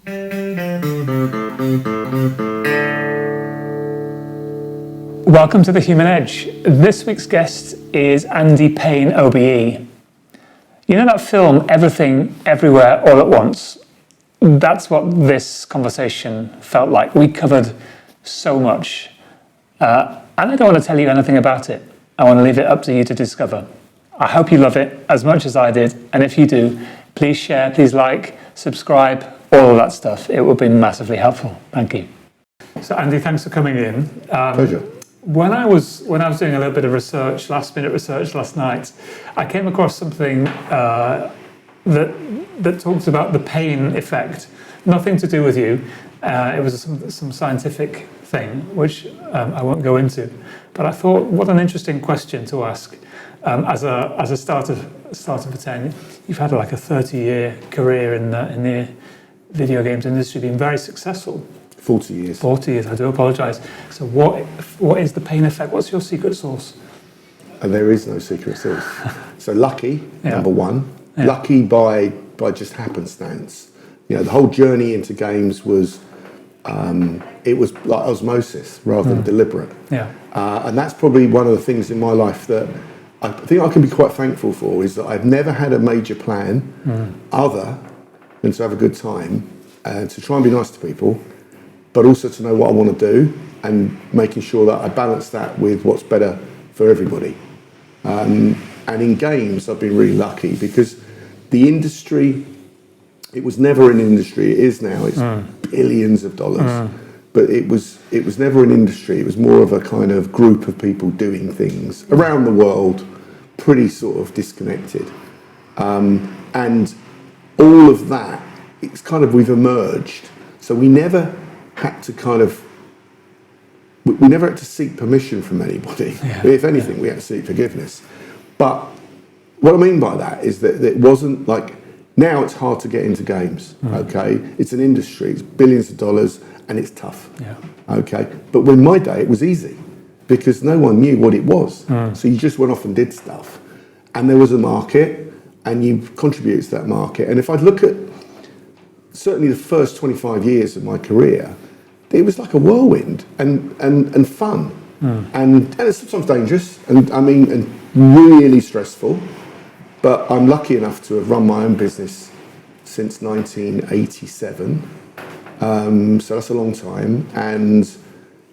Welcome to The Human Edge. This week's guest is Payne, OBE. You know that film, Everything, Everywhere, All at Once? That's what this conversation felt like. We covered so much. And I don't want to tell you anything about it. I want to leave it up to you to discover. I hope you love it as much as I did. And if you do, please share, please like, subscribe, all of that stuff. It will be massively helpful. Thank you. So Andy, thanks for coming in. Pleasure. When I was doing a little bit of research, last-minute research last night, I came across something that talks about the Payne effect. Nothing to do with you. It was some scientific thing, which I won't go into. But I thought, what an interesting question to ask as a starter for 10. You've had like a 30-year career in the video games industry, been very successful. 40 years. 40 years, I do apologise. So what is the Payne effect? What's your secret sauce? There is no secret sauce. So lucky, number one. Yeah. Lucky by just happenstance. You know, the whole journey into games was, it was like osmosis rather than deliberate. Yeah. And that's probably one of the things in my life that I think I can be quite thankful for, is that I've never had a major plan other than to have a good time and to try and be nice to people, but also to know what I want to do and making sure that I balance that with what's better for everybody. And in games, I've been really lucky because the industry, it was never an industry, it is now, it's billions of dollars. But it was never an industry, it was more of a kind of group of people doing things around the world, pretty sort of disconnected. And all of that, it's kind of, we've emerged. So we never had to we never had to seek permission from anybody. Yeah. If anything, we had to seek forgiveness. But what I mean by that is that it wasn't like, now it's hard to get into games, okay? It's an industry, it's billions of dollars, and it's tough, okay? But when my day, it was easy because no one knew what it was. So you just went off and did stuff. And there was a market, and you contributed to that market. And if I look at certainly the first 25 years of my career, it was like a whirlwind and fun. And it's sometimes dangerous and really stressful. But I'm lucky enough to have run my own business since 1987. So that's a long time. And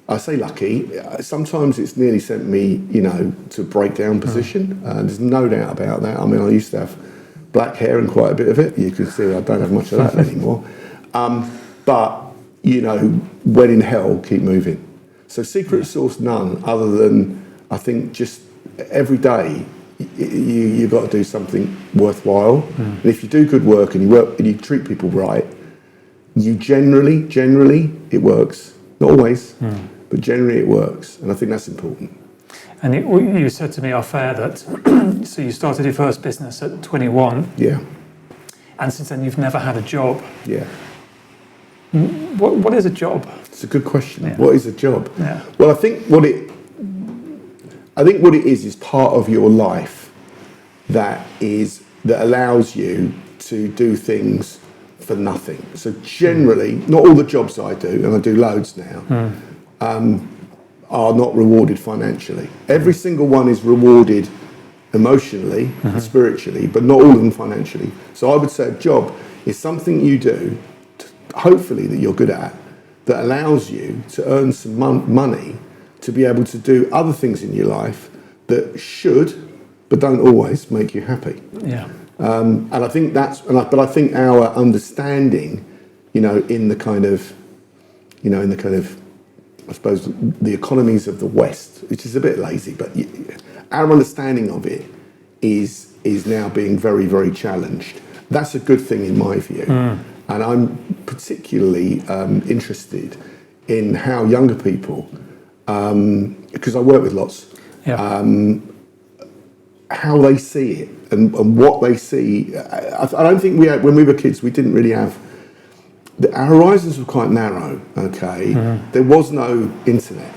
I say lucky, sometimes it's nearly sent me, you know, to breakdown position. There's no doubt about that. I mean, I used to have black hair and quite a bit of it. You can see I don't have much of that anymore. But, you know, when in hell, keep moving. So secret sauce, none, other than I think just every day you've got to do something worthwhile. And if you do good work and you treat people right, you generally it works. Not always, but generally it works. And I think that's important. And you said to me off air that, so you started your first business at 21. Yeah. And since then you've never had a job. Yeah. What is a job? It's a good question. Yeah. What is a job? Yeah. Well, I think what it is part of your life that allows you to do things for nothing. So generally, not all the jobs I do, and I do loads now, are not rewarded financially. Every single one is rewarded emotionally and spiritually, but not all of them financially. So I would say a job is something you do, hopefully that you're good at, that allows you to earn some money to be able to do other things in your life that should, but don't always, make you happy. Yeah. And I think but I think our understanding, you know, in the kind of, I suppose, the economies of the West, which is a bit lazy, but our understanding of it is now being very, very challenged. That's a good thing in my view. And I'm particularly interested in how younger people, because I work with lots, how they see it and what they see. I don't think when we were kids, we didn't really have, our horizons were quite narrow, okay? There was no internet.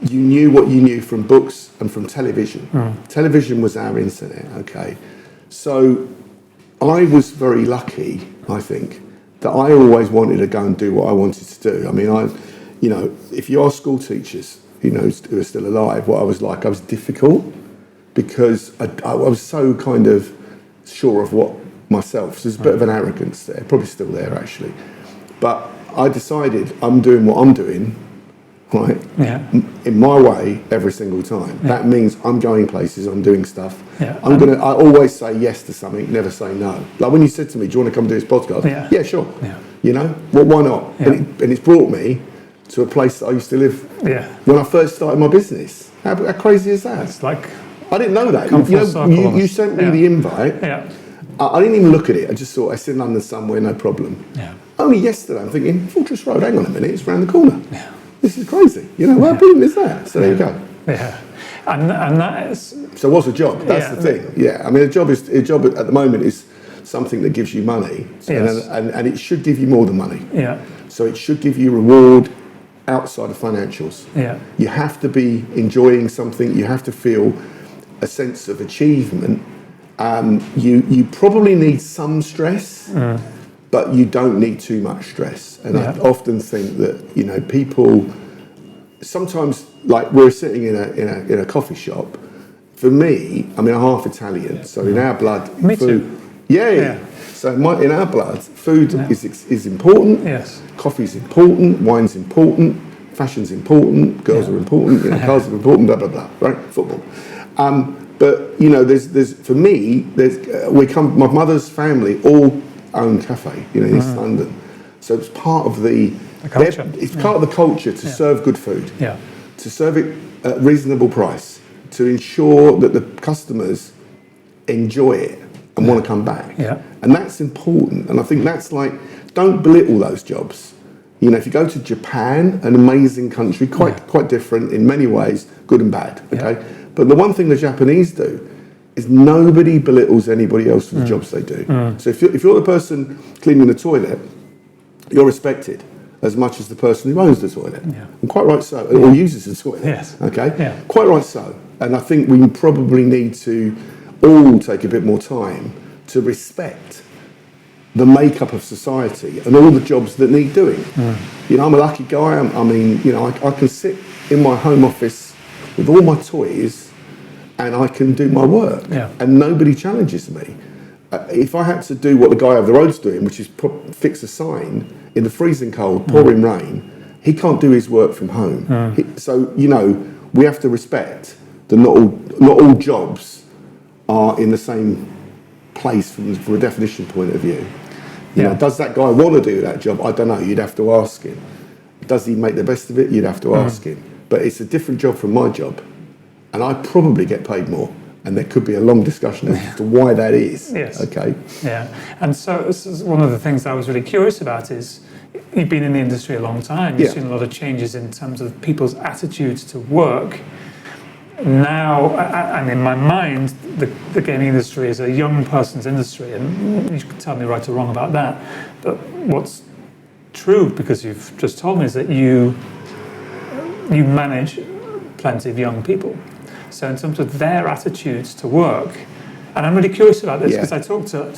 You knew what you knew from books and from television. Television was our internet, okay? So I was very lucky, I think, that I always wanted to go and do what I wanted to do. I mean, if you ask school teachers, who are still alive, what I was like, I was difficult because I was so kind of sure of what myself. So there's a bit of an arrogance there, probably still there actually. But I decided I'm doing what I'm doing, right? Yeah. In my way every single time. Yeah. That means I'm going places, I'm doing stuff. Yeah. I always say yes to something, never say no. Like when you said to me, do you want to come do this podcast? Yeah, sure. Yeah. Well, why not? Yeah. And it's brought me to a place that I used to live when I first started my business. How crazy is that? It's like I didn't know that. You sent me the invite. Yeah. I didn't even look at it. I just thought, I sit in London somewhere, no problem. Yeah. Only yesterday, I'm thinking, Fortress Road, hang on a minute, it's round the corner. Yeah. This is crazy. How brilliant is that? So there you go. Yeah. And that is... So what's a job? That's the thing. Yeah. I mean, a job at the moment is something that gives you money. Yes. And it should give you more than money. Yeah. So it should give you reward outside of financials. Yeah. You have to be enjoying something. You have to feel a sense of achievement. You probably need some stress, but you don't need too much stress. And I often think that people sometimes, like we're sitting in a coffee shop. For me, I'm half Italian, so in our blood, me food. too. Yeah. So in our blood, food is important. Yes. Coffee's important. Wine's important. Fashion's important. Girls are important. Cars are important. Blah blah blah. Right? Football. But there's for me, my mother's family all own cafe, in East London, so it's part of the culture. It's part of the culture to serve good food, to serve it at a reasonable price, to ensure that the customers enjoy it and want to come back. Yeah. And that's important. And I think that's don't belittle those jobs. If you go to Japan, an amazing country, quite different in many ways, good and bad. Okay. Yeah. But the one thing the Japanese do is nobody belittles anybody else for the jobs they do. So if you're the person cleaning the toilet, you're respected as much as the person who owns the toilet. Yeah. And quite right so, or uses the toilet. Yes. Okay? Yeah. Quite right so. And I think we probably need to all take a bit more time to respect the makeup of society and all the jobs that need doing. I'm a lucky guy. I can sit in my home office with all my toys and I can do my work, and nobody challenges me. If I had to do what the guy over the road's doing, which is fix a sign in the freezing cold, pouring rain, he can't do his work from home. So we have to respect that not all jobs are in the same place from a definition point of view. Does that guy want to do that job? I don't know. You'd have to ask him. Does he make the best of it? You'd have to ask him. But it's a different job from my job. And I probably get paid more, and there could be a long discussion as to why that is. Yes. Okay. Yeah, and so this is one of the things I was really curious about is you've been in the industry a long time. You've seen a lot of changes in terms of people's attitudes to work. Now, and in my mind, the gaming industry is a young person's industry, and you can tell me right or wrong about that. But what's true, because you've just told me, is that you manage plenty of young people. So in terms of their attitudes to work, and I'm really curious about this because I talk to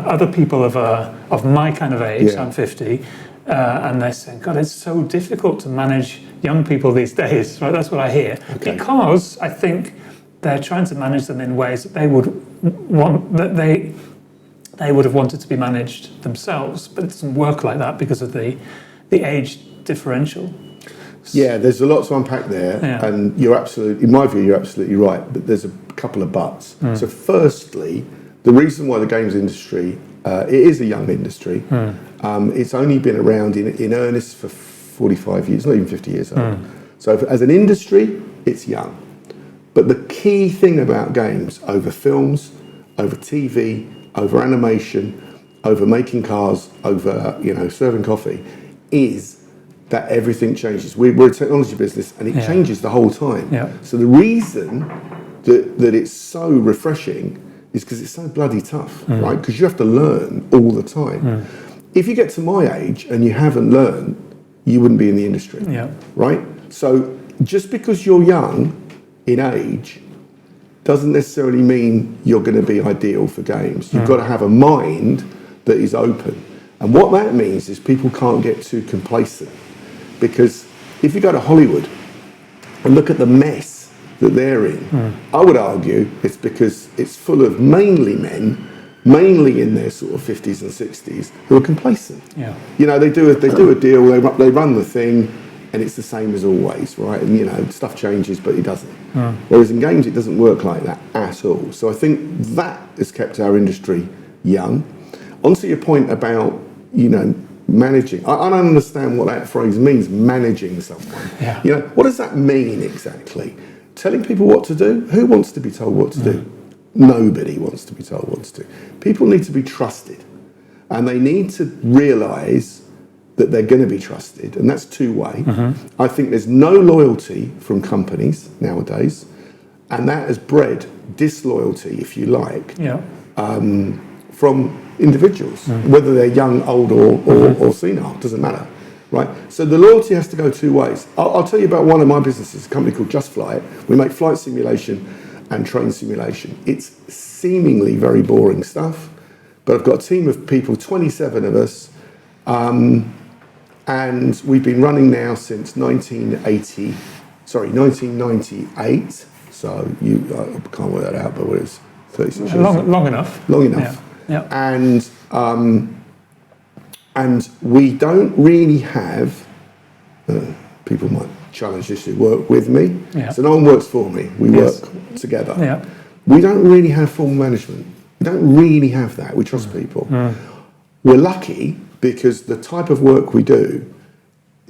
other people of my kind of age, I'm 50, and they're saying, God, it's so difficult to manage young people these days, right? That's what I hear. Okay. Because I think they're trying to manage them in ways that they would want, that they would have wanted to be managed themselves, but it doesn't work like that because of the age differential. Yeah, there's a lot to unpack there, and in my view, you're absolutely right, but there's a couple of buts. So firstly, the reason why the games industry, it is a young industry, it's only been around in earnest for 45 years, not even 50 years old. So as an industry, it's young. But the key thing about games over films, over TV, over animation, over making cars, over serving coffee, is that everything changes. We're a technology business, and it changes the whole time. Yeah. So the reason that it's so refreshing is because it's so bloody tough, right? Because you have to learn all the time. If you get to my age and you haven't learned, you wouldn't be in the industry, right? So just because you're young in age doesn't necessarily mean you're going to be ideal for games. You've got to have a mind that is open. And what that means is people can't get too complacent, because if you go to Hollywood and look at the mess that they're in, I would argue it's because it's full of mainly men, mainly in their sort of 50s and 60s, who are complacent. Yeah. You know, they do a deal, they run the thing, and it's the same as always, right? And, you know, stuff changes, but it doesn't. Whereas in games, it doesn't work like that at all. So I think that has kept our industry young. Onto your point about, you know, managing. I don't understand what that phrase means, managing someone. Yeah. You know, what does that mean exactly? Telling people what to do? Who wants to be told what to do? Nobody wants to be told what to do. People need to be trusted, and they need to realise that they're going to be trusted, and that's two-way. I think there's no loyalty from companies nowadays, and that has bred disloyalty, if you like, from individuals, whether they're young, old, or senile, doesn't matter, right? So the loyalty has to go two ways. I'll tell you about one of my businesses, a company called Just Flight. We make flight simulation and train simulation. It's seemingly very boring stuff, but I've got a team of people, 27 of us, and we've been running now since 1998. So I can't work that out, but what is 36 years? Long enough. Long enough. Yeah. And we don't really have, people might challenge this who work with me. Yeah. So no one works for me. We work together. Yeah. We don't really have formal management. We don't really have that. We trust people. We're lucky because the type of work we do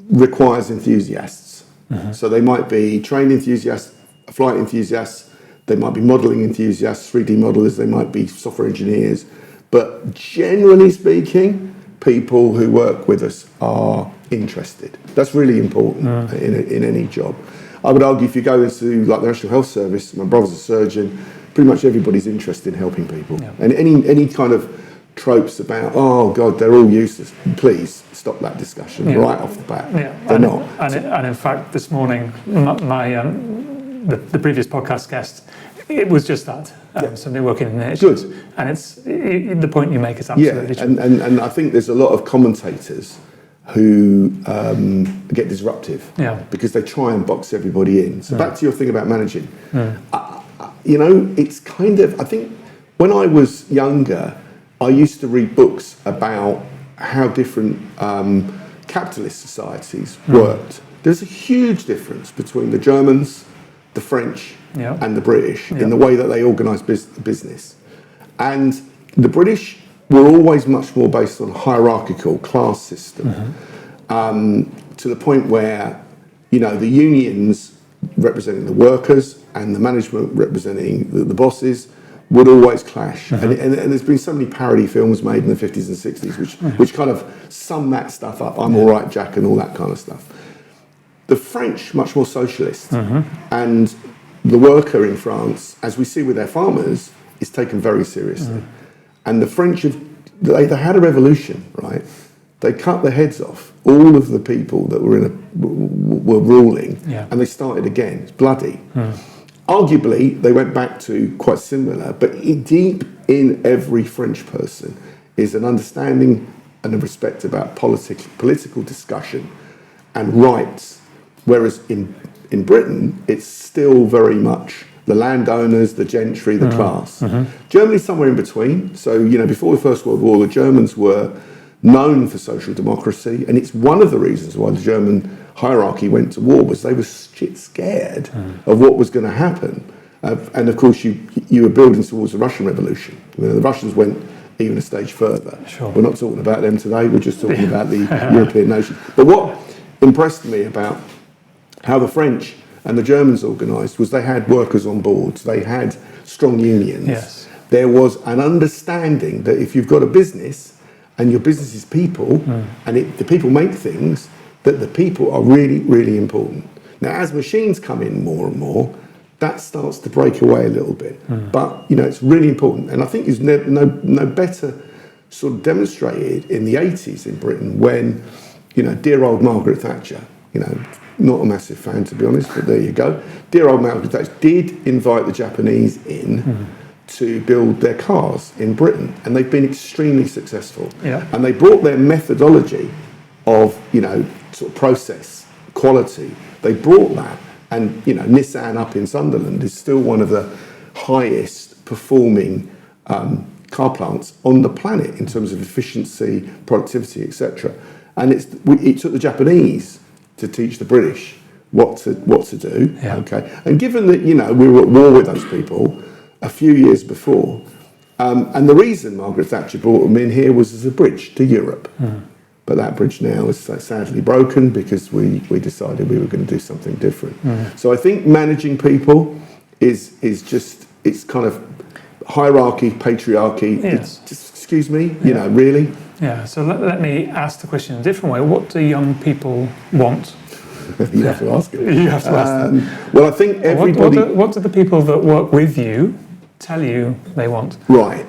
requires enthusiasts. So they might be trained enthusiasts, flight enthusiasts, they might be modelling enthusiasts, 3D modelers, they might be software engineers. But generally speaking, people who work with us are interested. That's really important in any job. I would argue if you go into like the National Health Service, my brother's a surgeon, pretty much everybody's interested in helping people. Yeah. And any kind of tropes about, oh God, they're all useless, please stop that discussion right off the bat. Yeah. They're not. And in fact, this morning, the previous podcast guest, it was just that. Somebody working in it. Good. And it's the point you make is absolutely true. And I think there's a lot of commentators who get disruptive because they try and box everybody in. So back to your thing about managing. You know, it's kind of, I think when I was younger, I used to read books about how different capitalist societies worked. There's a huge difference between the Germans, the French, and the British in the way that they organise business. And the British were always much more based on a hierarchical class system, to the point where, you know, the unions representing the workers and the management representing the bosses would always clash. And there's been so many parody films made in the 50s and 60s which kind of sum that stuff up. I'm all right, Jack, and all that kind of stuff. The French, much more socialist, and the worker in France, as we see with their farmers, is taken very seriously. And the French they had a revolution, right? They cut the heads off all of the people that were ruling, and they started again. It's bloody. Arguably, they went back to quite similar, but deep in every French person is an understanding and a respect about political discussion and rights. Whereas in Britain, it's still very much the landowners, the gentry, the class. Germany's somewhere in between. So, you know, before the First World War, the Germans were known for social democracy, and it's one of the reasons why the German hierarchy went to war, was they were shit scared of what was going to happen. And of course, you were building towards the Russian Revolution. You know, the Russians went even a stage further. Sure. We're not talking about them today, we're just talking about the European nations. But what impressed me about how the French and the Germans organised was they had workers on boards, they had strong unions. Yes. There was an understanding that if you've got a business and your business is people, and the people make things, that the people are really, really important. Now, as machines come in more and more, that starts to break away a little bit. But, you know, it's really important. And I think it's no better sort of demonstrated in the 80s in Britain when, you know, dear old Margaret Thatcher, you know, not a massive fan, to be honest, but there you go. Dear old Margaret Thatcher did invite the Japanese in to build their cars in Britain, and they've been extremely successful. Yeah. And they brought their methodology of, sort of process, quality, they brought that, and, Nissan up in Sunderland is still one of the highest performing car plants on the planet in terms of efficiency, productivity, etc. And it took the Japanese to teach the British what to do. Yeah. Okay, and given that we were at war with those people a few years before, and the reason Margaret Thatcher brought them in here was as a bridge to Europe. But that bridge now is sadly broken because we decided we were going to do something different. So I think managing people is just, it's kind of hierarchy, patriarchy. Yeah. It's just, excuse me, really. Yeah, so let me ask the question in a different way. What do young people want? You have to ask it. You have to ask them. Well, I think everybody... What do the people that work with you tell you they want? Right.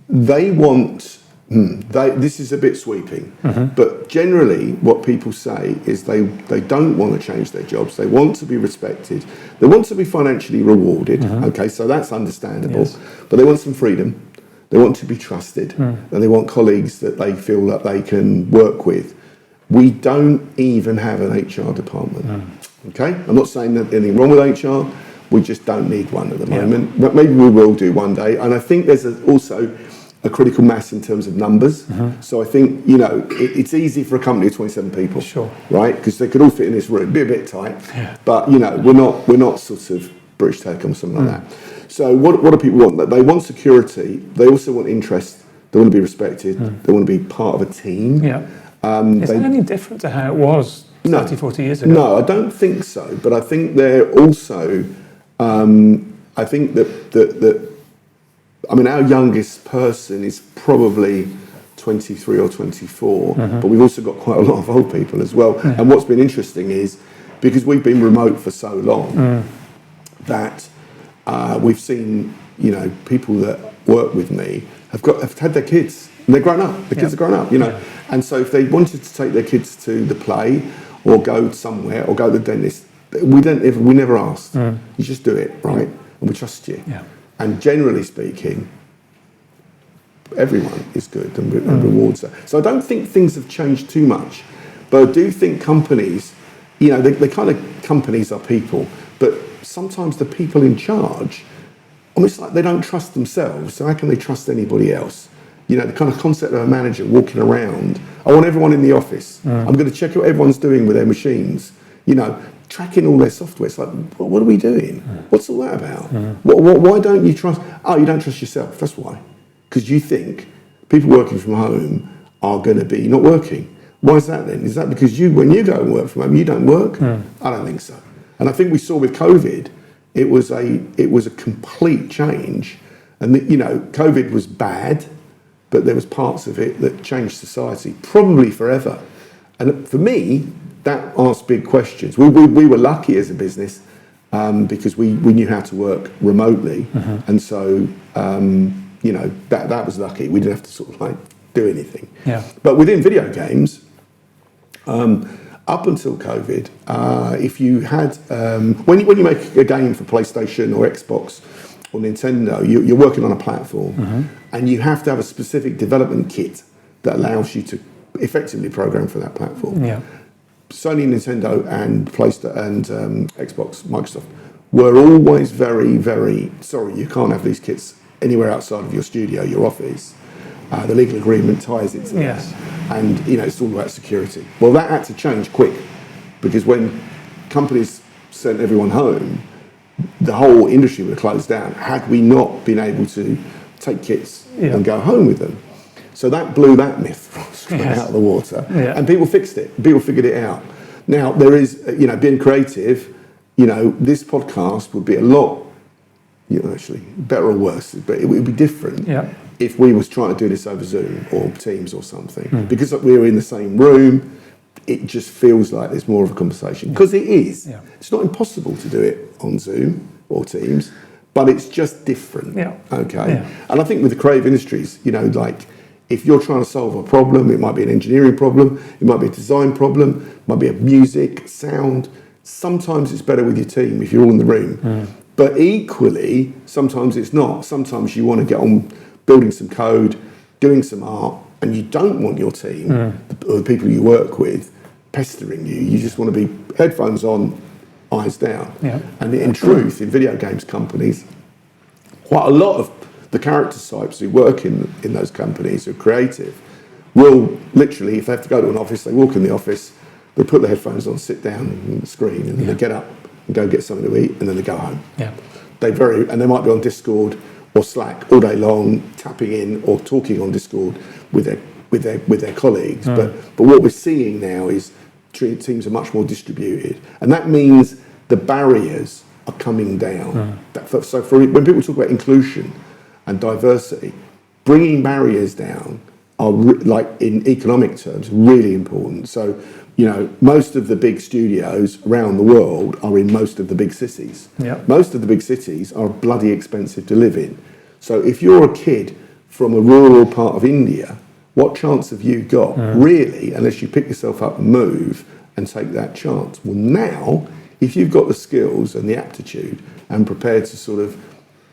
They want... this is a bit sweeping, but generally what people say is they don't want to change their jobs. They want to be respected. They want to be financially rewarded. Okay, so that's understandable. Yes. But they want some freedom. They want to be trusted. And they want colleagues that they feel that they can work with. We don't even have an HR department. Okay, I'm not saying that anything wrong with HR. We just don't need one at the moment. But maybe we will do one day. And I think there's also a critical mass in terms of numbers. So I think, it's easy for a company of 27 people. Sure. Right? Because they could all fit in this room, be a bit tight. Yeah. But, we're not sort of British Telecom or something like that. So what do people want? They want security. They also want interest. They want to be respected. They want to be part of a team. Yeah. Is that any different to how it was 30, 40 years ago? No, I don't think so. But I think they're also, I think that our youngest person is probably 23 or 24, but we've also got quite a lot of old people as well. Yeah. And what's been interesting is, because we've been remote for so long, that we've seen, people that work with me have had their kids, and they're grown up. The kids are grown up, And so if they wanted to take their kids to the play, or go somewhere, or go to the dentist, we never asked. You just do it, right? And we trust you. Yeah. And generally speaking, everyone is good and rewards that. So I don't think things have changed too much, but I do think companies, the kind of companies are people, but sometimes the people in charge, almost like they don't trust themselves, so how can they trust anybody else? The kind of concept of a manager walking around, I want everyone in the office. I'm going to check what everyone's doing with their machines. Tracking all their software. It's like, what are we doing? What's all that about? Why don't you trust? Oh, you don't trust yourself. That's why. Because you think people working from home are going to be not working. Why is that then? Is that because when you go and work from home, you don't work? I don't think so. And I think we saw with COVID, it was a complete change. And COVID was bad, but there was parts of it that changed society, probably forever. And for me, that asked big questions. We were lucky as a business because we knew how to work remotely, and so that was lucky. We didn't have to sort of do anything. Yeah. But within video games, up until COVID, if you had when you make a game for PlayStation or Xbox or Nintendo, you're working on a platform, and you have to have a specific development kit that allows you to effectively program for that platform. Yeah. Sony, Nintendo, and PlayStation and Xbox, Microsoft were always very, very sorry. You can't have these kits anywhere outside of your studio, your office. The legal agreement ties it to that, and it's all about security. Well, that had to change quick because when companies sent everyone home, the whole industry would have closed down had we not been able to take kits and go home with them. So that blew that myth out of the water, and people fixed it. People figured it out. Now there is, being creative. This podcast would be a lot, actually better or worse, but it would be different if we was trying to do this over Zoom or Teams or something. Because we were in the same room, it just feels like there's more of a conversation. Because it is. Yeah. It's not impossible to do it on Zoom or Teams, but it's just different. Yeah. Okay. Yeah. And I think with the creative industries, if you're trying to solve a problem, it might be an engineering problem, it might be a design problem, it might be a music, sound. Sometimes it's better with your team if you're all in the room But equally, sometimes it's not. Sometimes you want to get on building some code, doing some art, and you don't want your team or the people you work with pestering you. You just want to be headphones on, eyes down. Yeah. And in truth, in video games companies, quite a lot of the character types who work in those companies who are creative will literally, if they have to go to an office, they walk in the office, they put the headphones on, sit down on the screen, and then they get up and go get something to eat, and then they go home. Yeah. And they might be on Discord or Slack all day long, tapping in or talking on Discord with their colleagues. But what we're seeing now is teams are much more distributed, and that means the barriers are coming down. So when people talk about inclusion and diversity, bringing barriers down are like in economic terms really important. So most of the big studios around the world are in most of the big cities. Yeah. Most of the big cities are bloody expensive to live in. So if you're a kid from a rural part of India, what chance have you got, really, unless you pick yourself up and move and take that chance? Well, now, if you've got the skills and the aptitude and prepared to sort of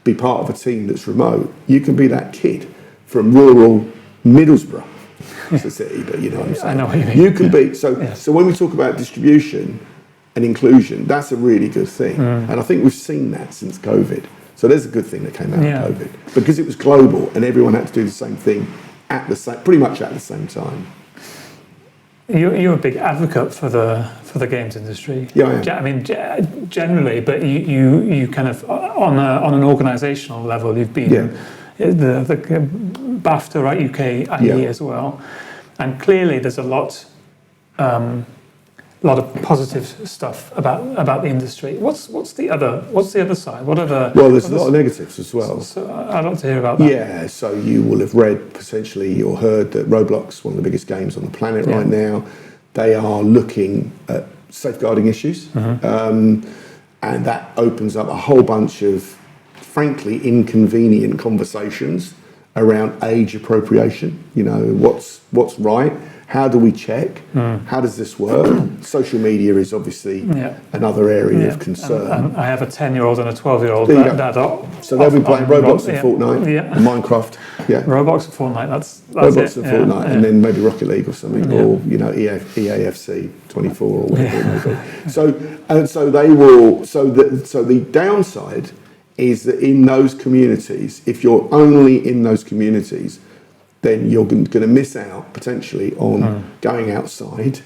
be part of a team that's remote, you can be that kid from rural Middlesbrough. It's a city, but you know what I'm saying. I know what you mean. You can be, so when we talk about distribution and inclusion, that's a really good thing. And I think we've seen that since COVID. So there's a good thing that came out of COVID, because it was global and everyone had to do the same thing pretty much at the same time. You're a big advocate for the games industry. Yeah, I am. I mean, generally, but you kind of on an organisational level, you've been the BAFTA, right, UK IE as well, and clearly there's a lot of positive stuff about the industry. What's the other side? What are the there's a lot of negatives as well. So I'd like to hear about that. Yeah, so you will have read potentially or heard that Roblox, one of the biggest games on the planet right now, they are looking at safeguarding issues, and that opens up a whole bunch of, frankly, inconvenient conversations around age appropriation. What's right? How do we check? How does this work? Social media is obviously another area of concern. And I have a 10-year-old and a 12-year-old that are... So they'll be playing Roblox and Fortnite, and Minecraft. Yeah. Roblox and Fortnite, that's Roblox it. and Fortnite, and then maybe Rocket League or something, or EAFC 24 or whatever it may be. So they will. So the downside is that in those communities, if you're only in those communities, then you're going to miss out potentially on going outside,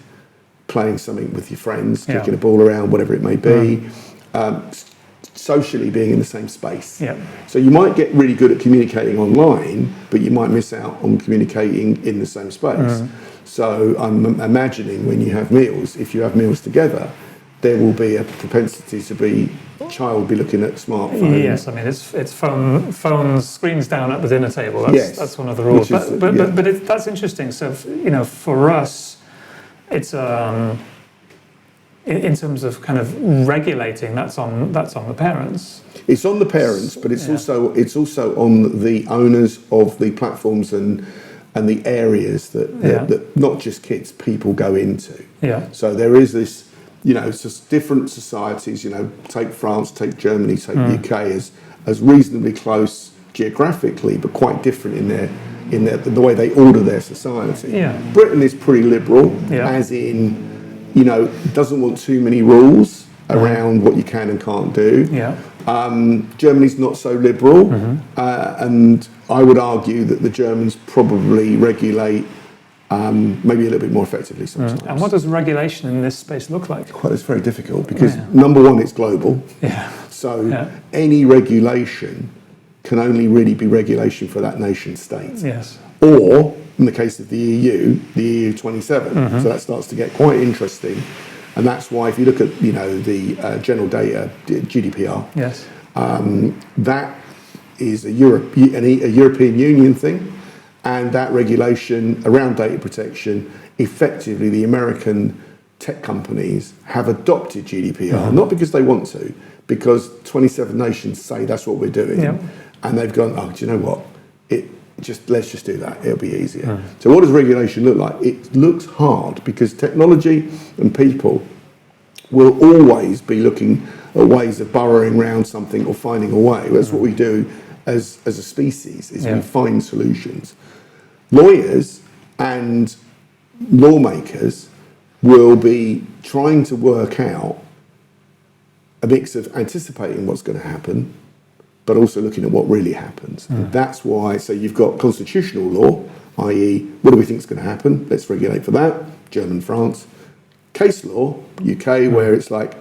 playing something with your friends, kicking a ball around, whatever it may be, socially being in the same space. Yeah. So you might get really good at communicating online, but you might miss out on communicating in the same space. So I'm imagining when you have meals, if you have meals together, there will be a propensity to be child be looking at smartphones. Yes, I mean it's phones, screens down at the dinner table. That's one of the rules. But that's interesting. So for us, it's in terms of kind of regulating. That's on the parents. It's on the parents, but it's also on the owners of the platforms and the areas that not just kids, people go into. Yeah. So there is this. It's just different societies, take France, take Germany, take UK as reasonably close geographically, but quite different in the way they order their society. Yeah. Britain is pretty liberal, as in, doesn't want too many rules around what you can and can't do. Yeah. Germany's not so liberal, and I would argue that the Germans probably regulate maybe a little bit more effectively sometimes. And what does regulation in this space look like? Well, it's very difficult because number one, it's global. Yeah. So any regulation can only really be regulation for that nation state. Yes. Or in the case of the EU 27. So that starts to get quite interesting. And that's why if you look at the general data, GDPR, yes, that is a European Union thing. And that regulation around data protection, effectively the American tech companies have adopted GDPR, not because they want to, because 27 nations say that's what we're doing. Yep. And they've gone, do you know what? Let's just do that. It'll be easier. So what does regulation look like? It looks hard because technology and people will always be looking at ways of burrowing around something or finding a way. That's what we do as a species, is we find solutions. Lawyers and lawmakers will be trying to work out a mix of anticipating what's going to happen, but also looking at what really happens. And that's why, so you've got constitutional law, i.e. what do we think is going to happen? Let's regulate for that, German, France. Case law, UK, where it's like,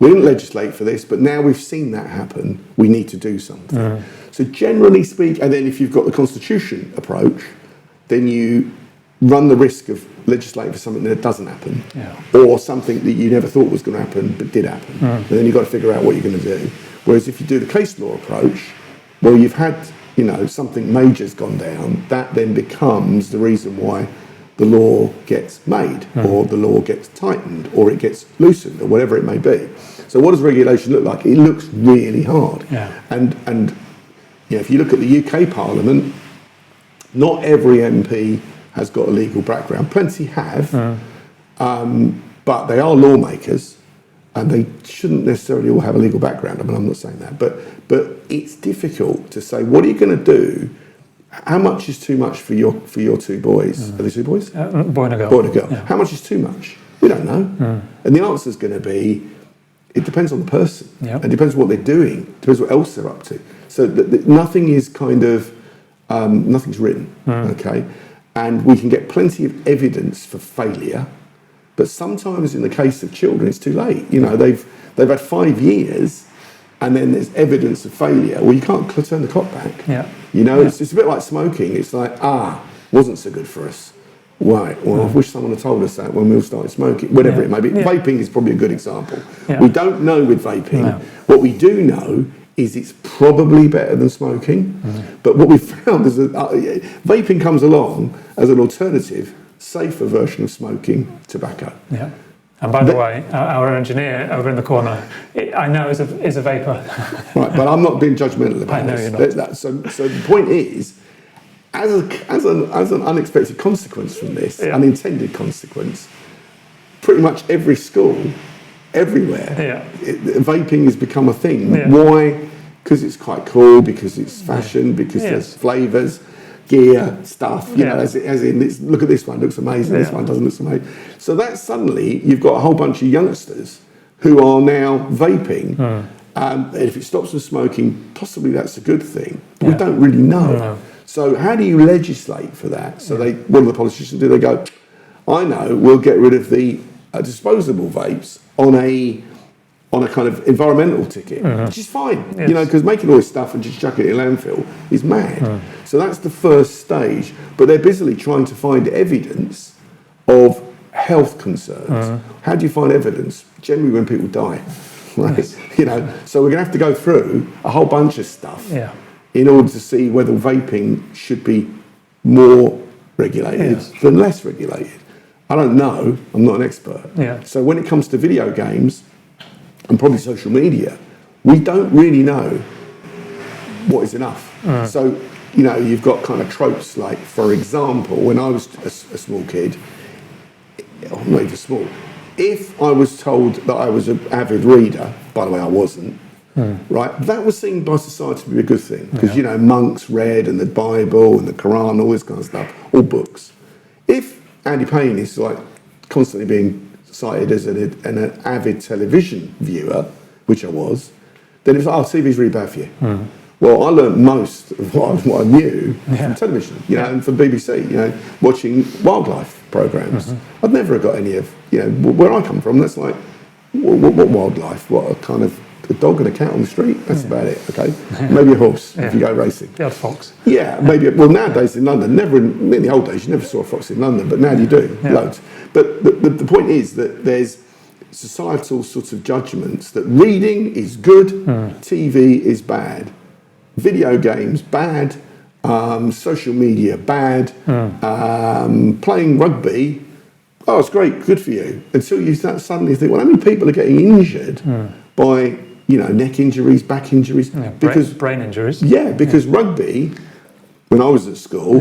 we didn't legislate for this, but now we've seen that happen, we need to do something. So generally speaking, and then if you've got the constitution approach, then you run the risk of legislating for something that doesn't happen, or something that you never thought was going to happen but did happen. And then you've got to figure out what you're going to do. Whereas if you do the case law approach, well, you've had, something major's gone down, that then becomes the reason why the law gets made, or the law gets tightened, or it gets loosened, or whatever it may be. So what does regulation look like? It looks really hard. And if you look at the UK Parliament, not every MP has got a legal background. Plenty have, but they are lawmakers, and they shouldn't necessarily all have a legal background. I mean, I'm not saying that, but it's difficult to say, what are you going to do? How much is too much for your two boys? Are they two boys? Boy and a girl. Boy and a girl. Yeah. How much is too much? We don't know. And the answer is going to be, it depends on the person. It depends on what they're doing. It depends what else they're up to. So nothing is nothing's written, okay? And we can get plenty of evidence for failure, but sometimes in the case of children, it's too late. They've had 5 years, and then there's evidence of failure. Well, you can't turn the clock back. It's a bit like smoking. It's like, wasn't so good for us. Right, well, I wish someone had told us that when we all started smoking, whatever it may be. Vaping is probably a good example. We don't know with vaping. What we do know is it's probably better than smoking. But what we found is that vaping comes along as an alternative, safer version of smoking tobacco. And by the way, our engineer over in the corner, I know is a vapor. Right, but I'm not being judgmental about this. I know you're not. So the point is, as an unexpected consequence from this, unintended consequence, pretty much every school, everywhere, vaping has become a thing. Why? Because it's quite cool, because it's fashion, because there's flavours, gear, stuff, as in look at this one, looks amazing, this one doesn't look amazing. So that suddenly, you've got a whole bunch of youngsters who are now vaping, and if it stops them smoking, possibly that's a good thing. But we don't really know. So how do you legislate for that? So what do the politicians do? They go, I know, we'll get rid of the disposable vapes on a kind of environmental ticket, which is fine, because making all this stuff and just chucking it in landfill is mad. So that's the first stage, but they're busily trying to find evidence of health concerns. How do you find evidence? Generally when people die, right? So we're going to have to go through a whole bunch of stuff in order to see whether vaping should be more regulated than less regulated. I don't know, I'm not an expert. So when it comes to video games, and probably social media, we don't really know what is enough. So, you've got kind of tropes like, for example, when I was a small kid, not even small, if I was told that I was an avid reader, by the way, I wasn't, right, that was seen by society to be a good thing, because, monks read, and the Bible, and the Quran, all this kind of stuff, all books. If Andy Payne is like constantly being cited as an avid television viewer, which I was, then it's like, TV's really bad for you. Well, I learned most of what I knew from television, and from BBC, watching wildlife programmes. I'd never got any of, where I come from, that's like, what wildlife? What a kind of a dog and a cat on the street? That's about it, okay? Maybe a horse if you go racing. The odd fox. Yeah, maybe. Well, nowadays in London, in the old days, you never saw a fox in London, but now you do, loads. But the point is that there's societal sorts of judgments that reading is good, TV is bad, video games bad, social media bad, playing rugby, it's great, good for you. Until you suddenly think, well, how many people are getting injured by neck injuries, back injuries, because brain injuries. Because rugby, when I was at school,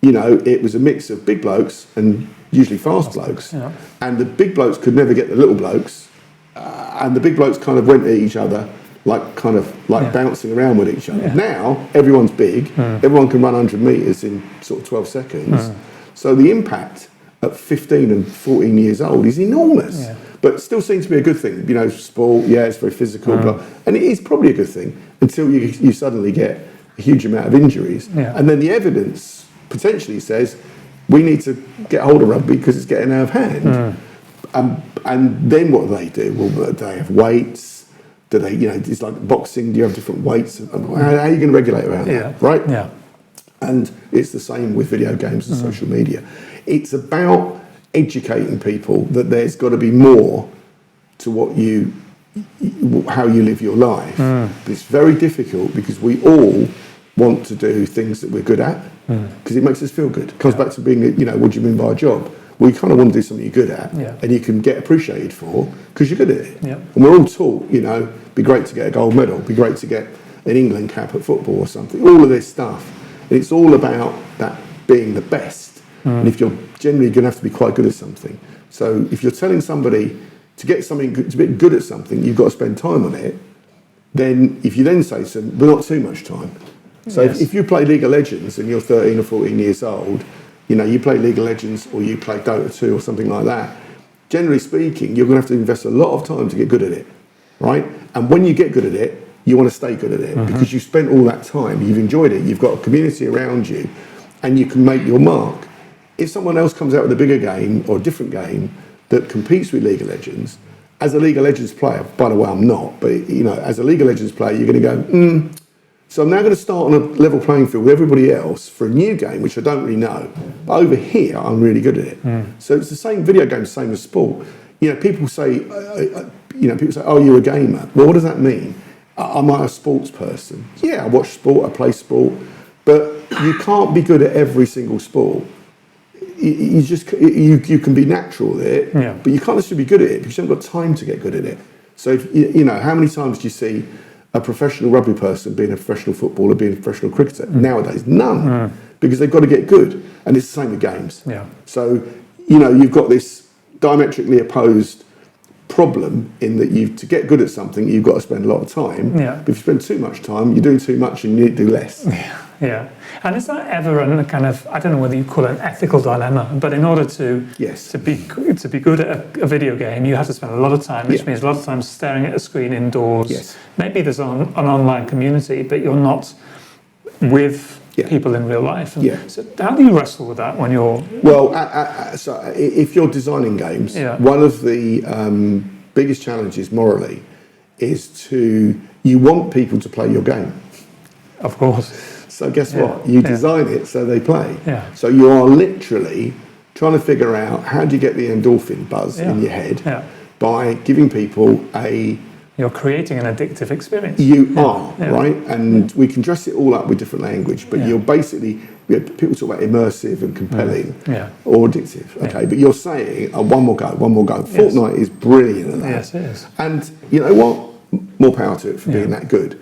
you know, it was a mix of big blokes and usually fast blokes, and the big blokes could never get the little blokes, and the big blokes kind of went at each other like bouncing around with each other. Now everyone's big, everyone can run 100 metres in sort of 12 seconds, so the impact at 15 and 14 years old is enormous, but still seems to be a good thing. You know, sport, it's very physical, and it is probably a good thing until you suddenly get a huge amount of injuries, and then the evidence potentially says we need to get hold of rugby because it's getting out of hand. And then what do? Well, do they have weights? Do they, you know, it's like boxing, do you have different weights? How are you going to regulate around that, right? Yeah. And it's the same with video games and social media. It's about educating people that there's got to be more to how you live your life. But it's very difficult because we all want to do things that we're good at because it makes us feel good. It comes back to being, you know, what do you mean by a job? Well, you kind of want to do something you're good at and you can get appreciated for because you're good at it. And we're all taught, you know, be great to get a gold medal, be great to get an England cap at football or something, all of this stuff. And it's all about that being the best. And if you're generally going to have to be quite good at something. So if you're telling somebody to get something good, to be good at something, you've got to spend time on it, then if you then say to them, but not too much time. So if you play League of Legends and you're 13 or 14 years old, you know, you play League of Legends or you play Dota 2 or something like that, generally speaking, you're going to have to invest a lot of time to get good at it, right? And when you get good at it, you want to stay good at it because you've spent all that time, you've enjoyed it, you've got a community around you, and you can make your mark. If someone else comes out with a bigger game or a different game that competes with League of Legends, as a League of Legends player, by the way, I'm not, but, you know, as a League of Legends player, you're going to go, so I'm now going to start on a level playing field with everybody else for a new game, which I don't really know. But over here, I'm really good at it. So it's the same video game, same as sport. You know, people say, oh, you're a gamer. Well, what does that mean? Am I a sports person? Yeah, I watch sport, I play sport. But you can't be good at every single sport. You can be natural at it, but you can't necessarily be good at it because you haven't got time to get good at it. So, you know, how many times do you see a professional rugby person being a professional footballer, being a professional cricketer? Nowadays, none, because they've got to get good. And it's the same with games. So, you know, you've got this diametrically opposed problem in that to get good at something, you've got to spend a lot of time. But if you spend too much time, you're doing too much and you need to do less. And is that ever a kind of, I don't know whether you call it an ethical dilemma, but in order to be good at a video game, you have to spend a lot of time, which means a lot of time staring at a screen indoors. Maybe there's an online community, but you're not with people in real life. So how do you wrestle with that when you're... Well, so if you're designing games, one of the biggest challenges morally is you want people to play your game. Of course. So guess what? You design it so they play. So you are literally trying to figure out how do you get the endorphin buzz in your head by giving people You're creating an addictive experience. You are, right? And we can dress it all up with different language, but you're basically, people talk about immersive and compelling or addictive, okay? But you're saying, one more go. Fortnite is brilliant at that. Yes, it is. And you know what? More power to it for being that good.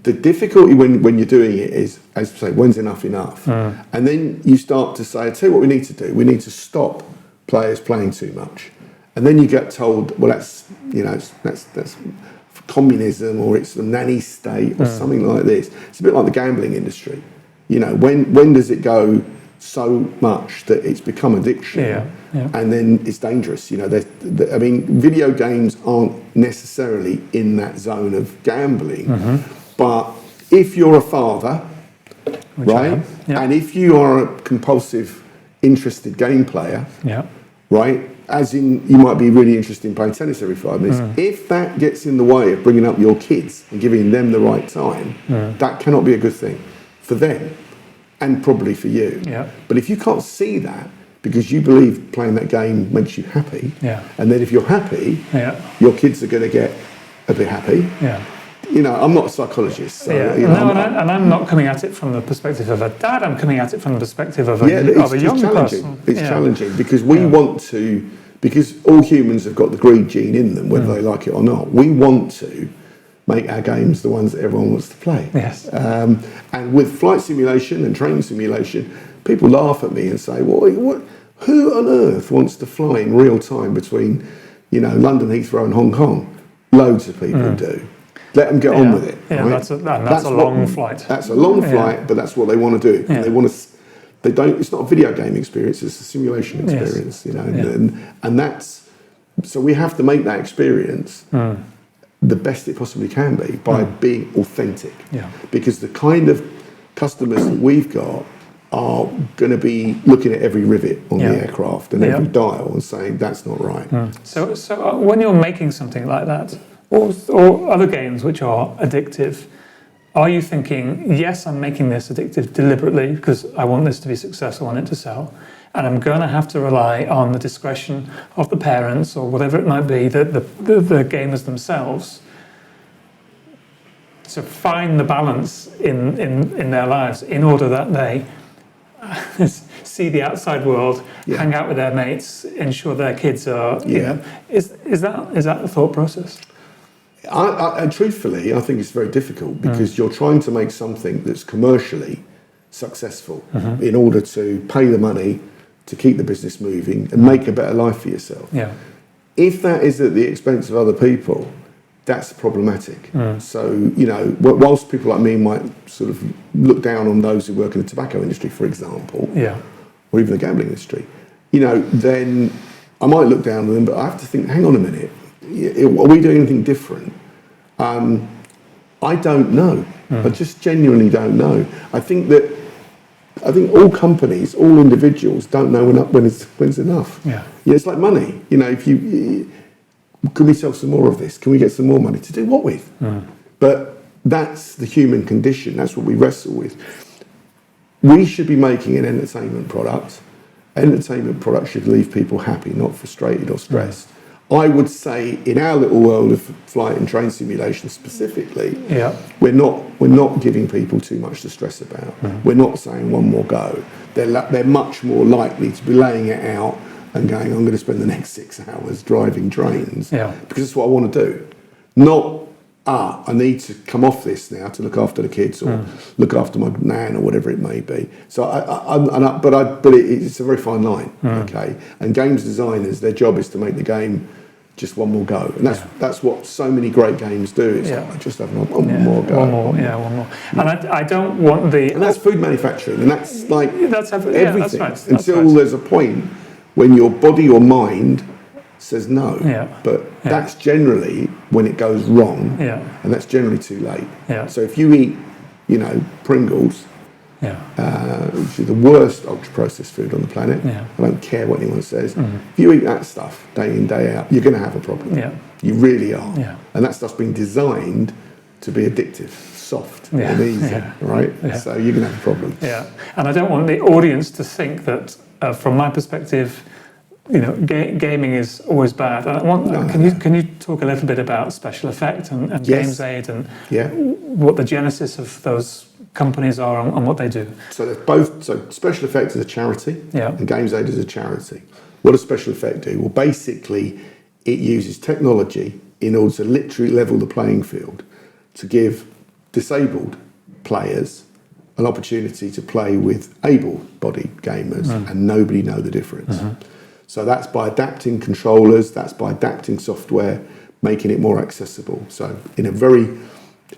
The difficulty when you're doing it is, as I say, when's enough? And then you start to say, I'll tell you what we need to do. We need to stop players playing too much. And then you get told, well, that's communism, or it's the nanny state, or something like this. It's a bit like the gambling industry. You know, when does it go so much that it's become addiction, and then it's dangerous? You know, I mean, video games aren't necessarily in that zone of gambling, but if you're a father, right, and if you are a compulsive, interested game player, right, as in you might be really interested in playing tennis every 5 minutes, if that gets in the way of bringing up your kids and giving them the right time, that cannot be a good thing for them and probably for you. But if you can't see that because you believe playing that game makes you happy, and then if you're happy, your kids are going to get a bit happy. You know, I'm not a psychologist. So, you know, I'm not coming at it from the perspective of a dad. I'm coming at it from the perspective of a young person. It's challenging because we want to, because all humans have got the greed gene in them, whether they like it or not. We want to make our games the ones that everyone wants to play. Yes. And with flight simulation and training simulation, people laugh at me and say, well, who on earth wants to fly in real time between, London Heathrow and Hong Kong? Loads of people do. Let them get on with it. Yeah, right? that's a long flight. That's a long flight, but that's what they want to do. Yeah. They want to. They don't. It's not a video game experience. It's a simulation experience. Yes. And that's. So we have to make that experience the best it possibly can be by being authentic. Yeah. Because the kind of customers that we've got are going to be looking at every rivet on the aircraft and every dial and saying that's not right. So when you're making something like that, or other games which are addictive, are you thinking, yes, I'm making this addictive deliberately because I want this to be successful, I want it to sell, and I'm going to have to rely on the discretion of the parents or whatever it might be, the gamers themselves, to find the balance in their lives in order that they see the outside world, hang out with their mates, ensure their kids are, is that the thought process? And truthfully, I think it's very difficult because you're trying to make something that's commercially successful in order to pay the money to keep the business moving and make a better life for yourself. Yeah. If that is at the expense of other people, that's problematic. So, whilst people like me might sort of look down on those who work in the tobacco industry, for example, or even the gambling industry, then I might look down on them, but I have to think, hang on a minute, are we doing anything different? I don't know. I just genuinely don't know. I think all companies, all individuals don't know when it's enough. Yeah, it's like money. Can we sell some more of this? Can we get some more money? To do what with? But that's the human condition. That's what we wrestle with. We should be making an entertainment product. Entertainment product should leave people happy, not frustrated or stressed. I would say in our little world of flight and train simulation specifically, we're not giving people too much to stress about. We're not saying one more go. They're much more likely to be laying it out and going, I'm going to spend the next 6 hours driving trains because that's what I want to do. Not, I need to come off this now to look after the kids or look after my nan or whatever it may be. So, but it's a very fine line, okay? And games designers, their job is to make the game just one more go, and that's what so many great games do. It's like, I just have one more go. One more. And I don't want the. And that's food manufacturing, and that's like everything. That's right. Until there's a point when your body or mind says no. But that's generally when it goes wrong. And that's generally too late. So if you eat, Pringles, which is the worst ultra-processed food on the planet. I don't care what anyone says. If you eat that stuff day in, day out, you're going to have a problem. You really are. And that stuff's been designed to be addictive, soft and easy, right? So you're going to have a problem. And I don't want the audience to think that, from my perspective, gaming is always bad. Can you talk a little bit about Special Effect and GamesAid and what the genesis of those companies are and what they do? So they're both. So Special Effect is a charity, and GamesAid is a charity. What does Special Effect do? Well, basically, it uses technology in order to literally level the playing field, to give disabled players an opportunity to play with able-bodied gamers and nobody know the difference. So that's by adapting controllers, that's by adapting software, making it more accessible. So in a very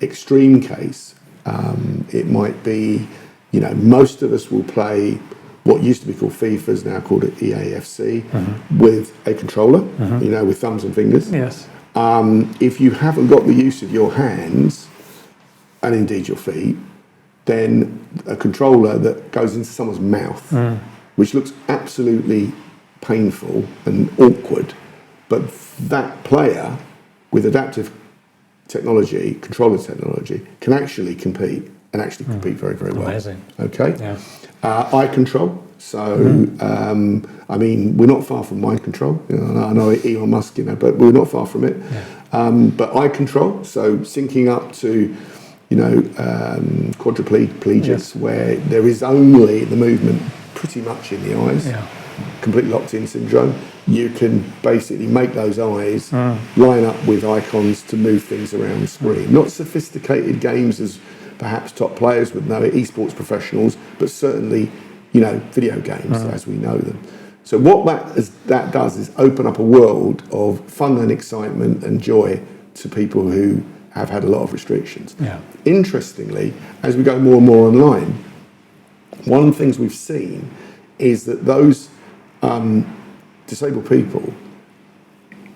extreme case, it might be, most of us will play what used to be called FIFA, is now called EAFC, with a controller, with thumbs and fingers. If you haven't got the use of your hands, and indeed your feet, then a controller that goes into someone's mouth, which looks absolutely painful and awkward, but that player with adaptive technology, controller technology, can actually compete compete very, very well. Amazing. Okay. Eye control. So, we're not far from mind control. I know Elon Musk, but we're not far from it. But eye control, so syncing up to, quadriplegics where there is only the movement pretty much in the eyes. complete locked-in syndrome. You can basically make those eyes line up with icons to move things around the screen. Not sophisticated games as perhaps top players would know it, esports professionals, but certainly, video games as we know them. So what that does is open up a world of fun and excitement and joy to people who have had a lot of restrictions. Yeah. Interestingly, as we go more and more online, one of the things we've seen is that those disabled people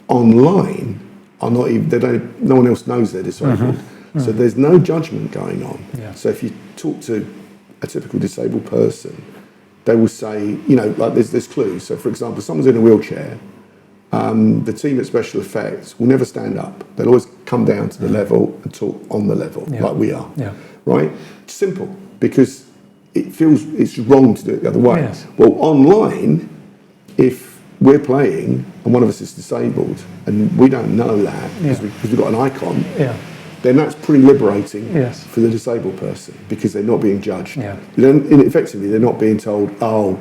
online are not even, no one else knows they're disabled. So there's no judgment going on. Yeah. So if you talk to a typical disabled person, they will say, like there's clues. So for example, someone's in a wheelchair, the team at Special Effects will never stand up. They'll always come down to the level and talk on the level, like we are. Yeah. Right? Simple, because it feels it's wrong to do it the other way. Yes. Well, online, if we're playing and one of us is disabled and we don't know that because we've got an icon, then that's pretty liberating for the disabled person because they're not being judged. Yeah. Effectively, they're not being told, "Oh,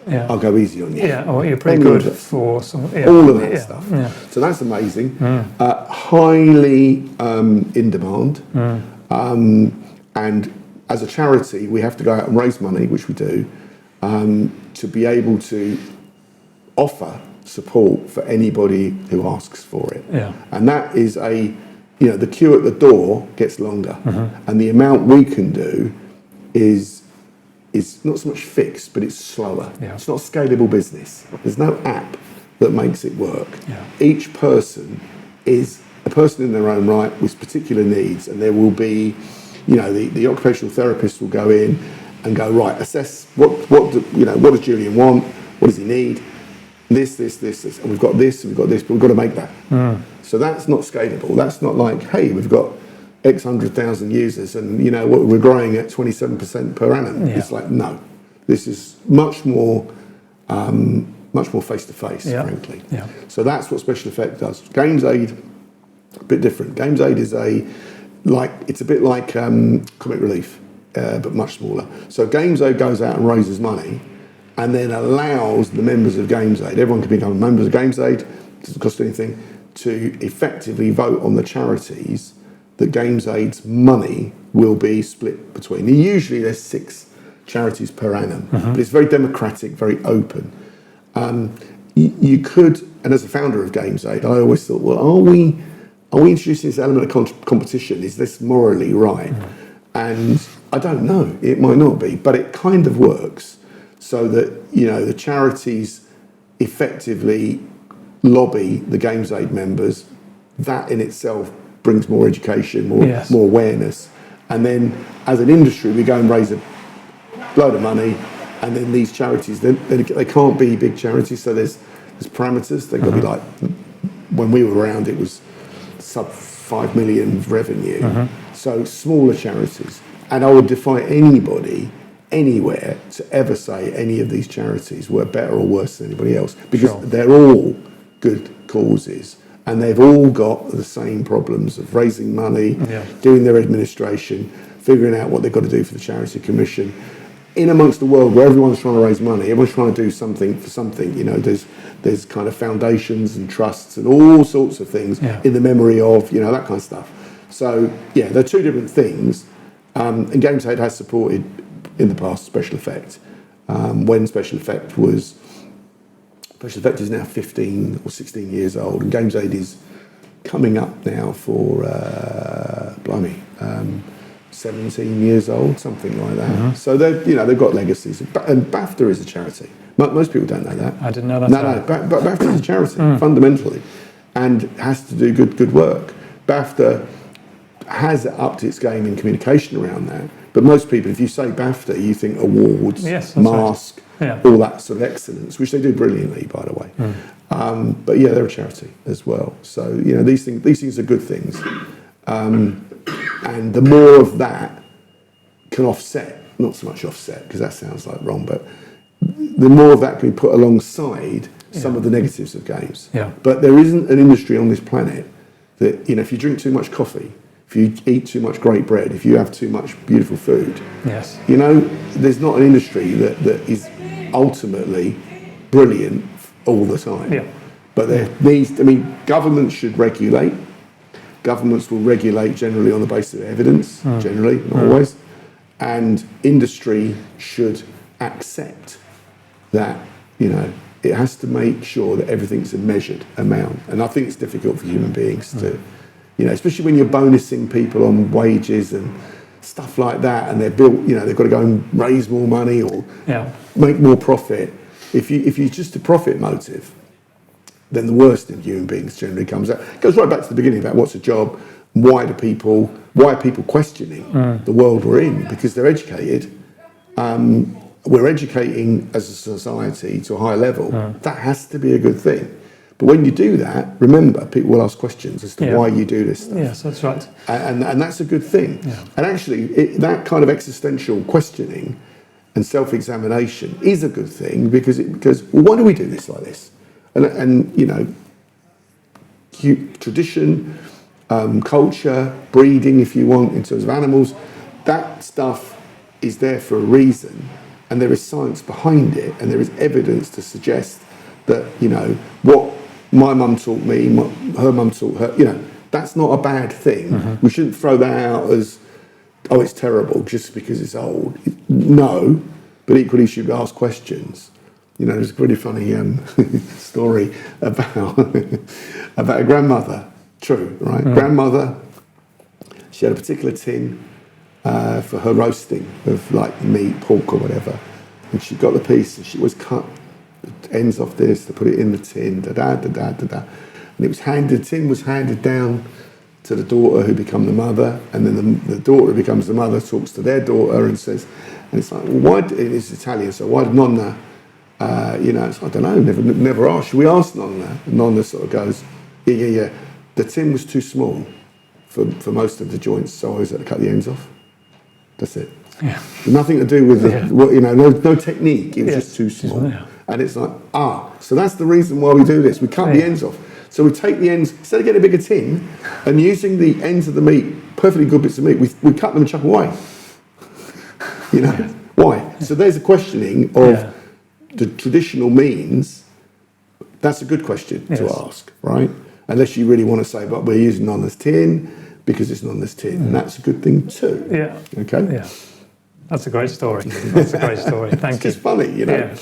I'll go easy on you." Yeah, or you're pretty good for some. All of that stuff. Yeah. So that's amazing. Highly in demand. And as a charity, we have to go out and raise money, which we do, to be able to offer support for anybody who asks for it. Yeah. And that is the queue at the door gets longer, and the amount we can do is not so much fixed, but it's slower. Yeah. It's not a scalable business. There's no app that makes it work. Yeah. Each person is a person in their own right with particular needs, and there will be, the occupational therapist will go in and go, right, assess what does Julian want, what does he need, this, and we've got this, but we've got to make that. So that's not scalable. That's not like, hey, we've got X 100,000 users and we're growing at 27% per annum. Yeah. It's like, no, this is much more face to face, frankly. Yeah. So that's what Special Effect does. GamesAid, a bit different. GamesAid is it's a bit like Comic Relief, but much smaller. So GamesAid goes out and raises money and then allows the members of GamesAid, everyone can become members of GamesAid, doesn't cost anything, to effectively vote on the charities that GamesAid's money will be split between. And usually there's 6 charities per annum, but it's very democratic, very open. You could, and as a founder of GamesAid, I always thought, well, are we introducing this element of competition? Is this morally right? And I don't know, it might not be, but it kind of works so that, the charities effectively lobby the GamesAid members. That in itself brings more education, more awareness. And then as an industry, we go and raise a load of money, and then these charities, they can't be big charities, so there's parameters. They've got to be like, when we were around, it was sub 5 million revenue. So smaller charities. And I would defy anybody, anywhere, to ever say any of these charities were better or worse than anybody else, because they're all good causes. And they've all got the same problems of raising money, doing their administration, figuring out what they've got to do for the charity commission. In amongst the world where everyone's trying to raise money, everyone's trying to do something for something. There's kind of foundations and trusts and all sorts of things in the memory of, that kind of stuff. So, they're two different things. And GamesAid has supported, in the past, Special Effect. When Special Effect is now 15 or 16 years old, and GamesAid is coming up now for, 17 years old, something like that. So they've got legacies. And BAFTA is a charity. Most people don't know that. I didn't know that. No, BAFTA is a charity, fundamentally, and has to do good work. BAFTA has upped its game in communication around that. But most people, if you say BAFTA, you think awards, mask, all that sort of excellence, which they do brilliantly, by the way. But they're a charity as well. So these things are good things, and the more of that can offset, not so much offset because that sounds like wrong, but the more of that can be put alongside some of the negatives of games. But there isn't an industry on this planet that if you drink too much coffee, if you eat too much great bread, if you have too much beautiful food, there's not an industry that is ultimately brilliant all the time. Yeah. But there needs, governments should regulate. Governments will regulate generally on the basis of evidence, generally, not always. And industry should accept that, it has to make sure that everything's a measured amount. And I think it's difficult for human beings to, especially when you're bonusing people on wages and stuff like that, and they're built, they've got to go and raise more money or make more profit. If you're just a profit motive, then the worst in human beings generally comes out. It goes right back to the beginning about what's a job, why are people questioning the world we're in? Because they're educated. We're educating as a society to a high level. That has to be a good thing. But when you do that, remember, people will ask questions as to why you do this stuff. Yes, that's right. And that's a good thing. Yeah. And actually, that kind of existential questioning and self-examination is a good thing because why do we do this like this? And tradition, culture, breeding, if you want, in terms of animals, that stuff is there for a reason, and there is science behind it, and there is evidence to suggest that, what my mum taught me, her mum taught her, that's not a bad thing. We shouldn't throw that out as, oh, it's terrible just because it's old. No, but equally you should ask questions. There's a pretty funny story about a grandmother. True, right? Grandmother, she had a particular tin for her roasting of like meat, pork or whatever. And she got the piece and she was cut the ends off this to put it in the tin, And the tin was handed down to the daughter who become the mother, and then the daughter who becomes the mother talks to their daughter and says, and it's like, well, it's Italian, so why did Nonna, it's, I don't know, never asked. Should we ask Nonna? And Nonna sort of goes, yeah. The tin was too small for most of the joints, so I always had to cut the ends off. That's it. Yeah. Nothing to do with no technique. It was just too small. Yeah. And it's like, so that's the reason why we do this. We cut the ends off. So we take the ends, instead of getting a bigger tin and using the ends of the meat, perfectly good bits of meat, we cut them and chuck them away. Why? Yeah. So there's a questioning of the traditional means. That's a good question to ask, right? Unless you really want to say, but we're using Nonna's tin because it's Nonna's tin. And that's a good thing too. Yeah. Okay? Yeah. That's a great story. Thank you. It's just funny, Yeah.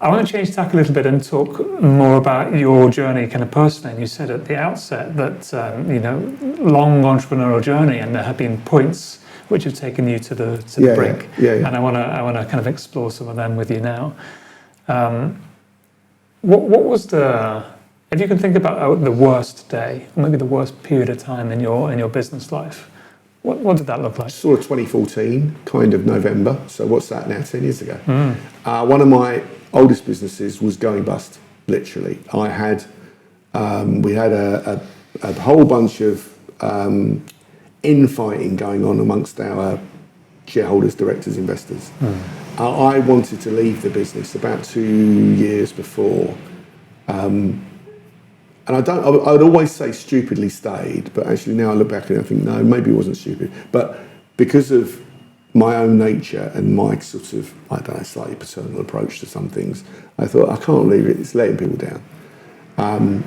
I want to change tack a little bit and talk more about your journey kind of personally. And you said at the outset that, long entrepreneurial journey, and there have been points which have taken you to the brink. Yeah. And I want to kind of explore some of them with you now. What was if you can think about the worst day, or maybe the worst period of time in your business life, what did that look like? Sort of 2014, kind of November. So what's that now? 10 years ago. One of my oldest businesses was going bust, literally. We had a whole bunch of infighting going on amongst our shareholders, directors, investors. I wanted to leave the business about 2 years before. And I'd always say stupidly stayed, but actually now I look back and I think, no, maybe it wasn't stupid. But because of my own nature and my sort of, slightly paternal approach to some things, I thought, I can't leave it, it's letting people down.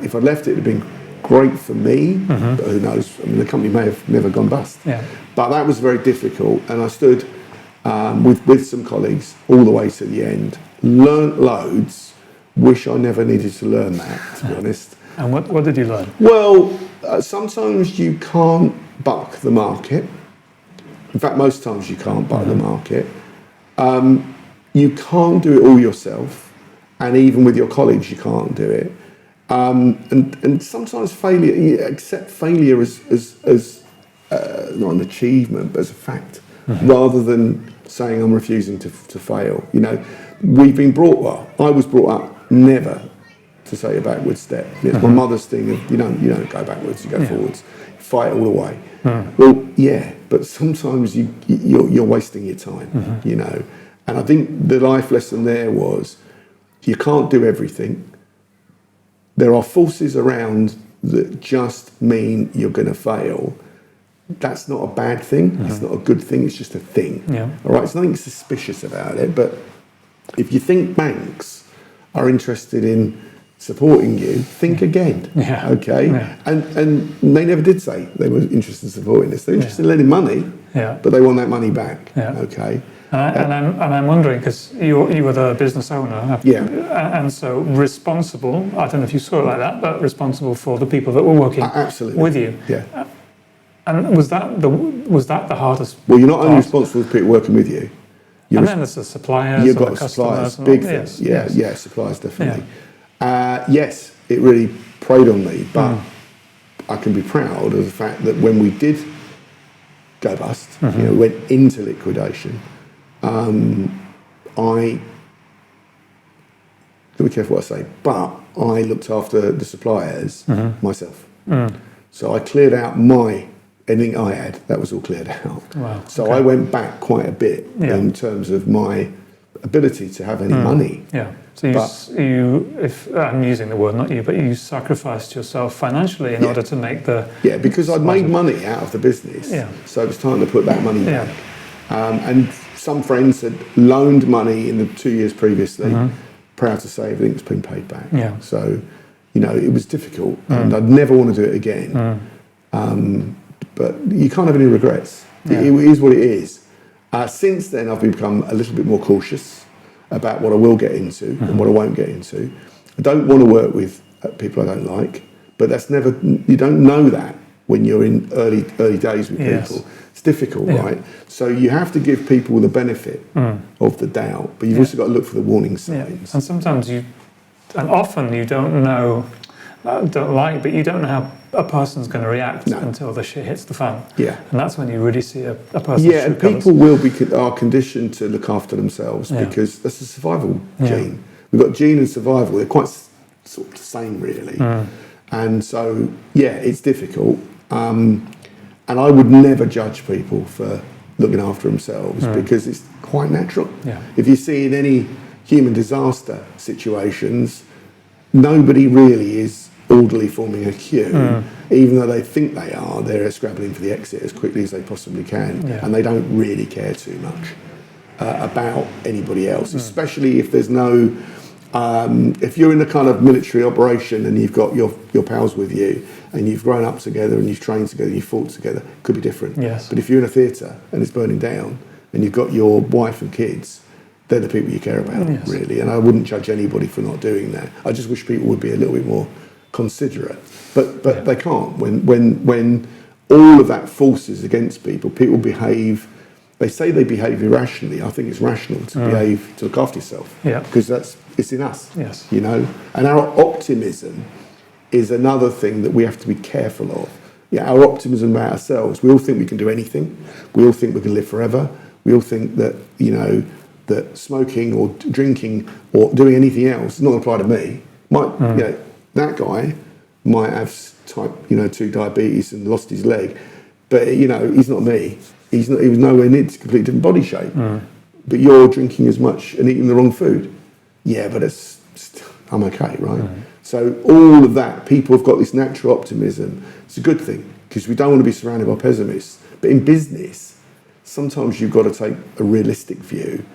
If I'd left it, it'd have been great for me, but who knows, the company may have never gone bust. Yeah. But that was very difficult, and I stood with some colleagues all the way to the end, learnt loads, wish I never needed to learn that, to be honest. And what did you learn? Well, sometimes you can't buck the market. In fact, most times you can't buck the market. You can't do it all yourself, and even with your colleagues you can't do it. And sometimes failure, you accept failure as not an achievement, but as a fact, rather than saying I'm refusing to fail. We've been I was brought up never to take a backward step. It's my mother's thing of you don't go backwards, you go forwards, fight all the way. Well, yeah, but sometimes you're wasting your time, And I think the life lesson there was you can't do everything. There are forces around that just mean you're going to fail. That's not a bad thing. It's not a good thing. It's just a thing. Yeah. All right. There's nothing suspicious about it. But if you think banks are interested in supporting you, think again. Yeah. Okay. Yeah. And they never did say they were interested in supporting this. They're interested in lending money, but they want that money back. Yeah. Okay. And I'm wondering, because you were the business owner, and so responsible. I don't know if you saw it like that, but responsible for the people that were working with you. Yeah. And was that the hardest? Well, you're not only responsible for people working with you. And then there's the suppliers. You've got the suppliers, customers. big things. Yeah, suppliers definitely. Yeah. Yes, it really preyed on me, but I can be proud of the fact that when we did go bust, went into liquidation, I, be careful what I say, but I looked after the suppliers myself. So I cleared out anything I had, that was all cleared out. Wow. So I went back quite a bit in terms of my ability to have any money. Yeah. So you, if I'm using the word, not you, but you sacrificed yourself financially in order to make the... Yeah, because I'd made money out of the business. Yeah. So it was time to put that money back. And some friends had loaned money in the 2 years previously. Proud to say everything's been paid back. Yeah. So, it was difficult and I'd never want to do it again. But you can't have any regrets. Yeah. It is what it is. Since then, I've become a little bit more cautious about what I will get into and what I won't get into. I don't want to work with people I don't like, but you don't know that when you're in early days with people. It's difficult, right? So you have to give people the benefit of the doubt, but you've also got to look for the warning signs. And sometimes often you don't know, but you don't know how a person's going to react until the shit hits the fan. Yeah. And that's when you really see a person. Yeah, and people are conditioned to look after themselves because that's a survival gene. We've got gene and survival, they're quite sort of the same really. And so, it's difficult. And I would never judge people for looking after themselves because it's quite natural. Yeah. If you see in any human disaster situations, nobody really is orderly forming a queue, even though they think they are. They're scrabbling for the exit as quickly as they possibly can, and they don't really care too much about anybody else, especially if there's no if you're in a kind of military operation and you've got your pals with you and you've grown up together and you've trained together and you've fought together, it could be different. Yes. But if you're in a theatre and it's burning down and you've got your wife and kids, they're the people you care about, really. And I wouldn't judge anybody for not doing that. I just wish people would be a little bit more considerate. But they can't. When all of that forces against people behave. They say they behave irrationally. I think it's rational to behave, to look after yourself. Yeah. Because it's in us. Yes. And our optimism is another thing that we have to be careful of. Yeah, our optimism about ourselves. We all think we can do anything. We all think we can live forever. We all think that, that smoking or drinking or doing anything else is not apply to me. That guy might have type 2 diabetes and lost his leg, but he's not me. He was nowhere near to complete different body shape. But you're drinking as much and eating the wrong food. Yeah, but I'm okay, right? So all of that, people have got this natural optimism. It's a good thing because we don't want to be surrounded by pessimists. But in business, sometimes you've got to take a realistic view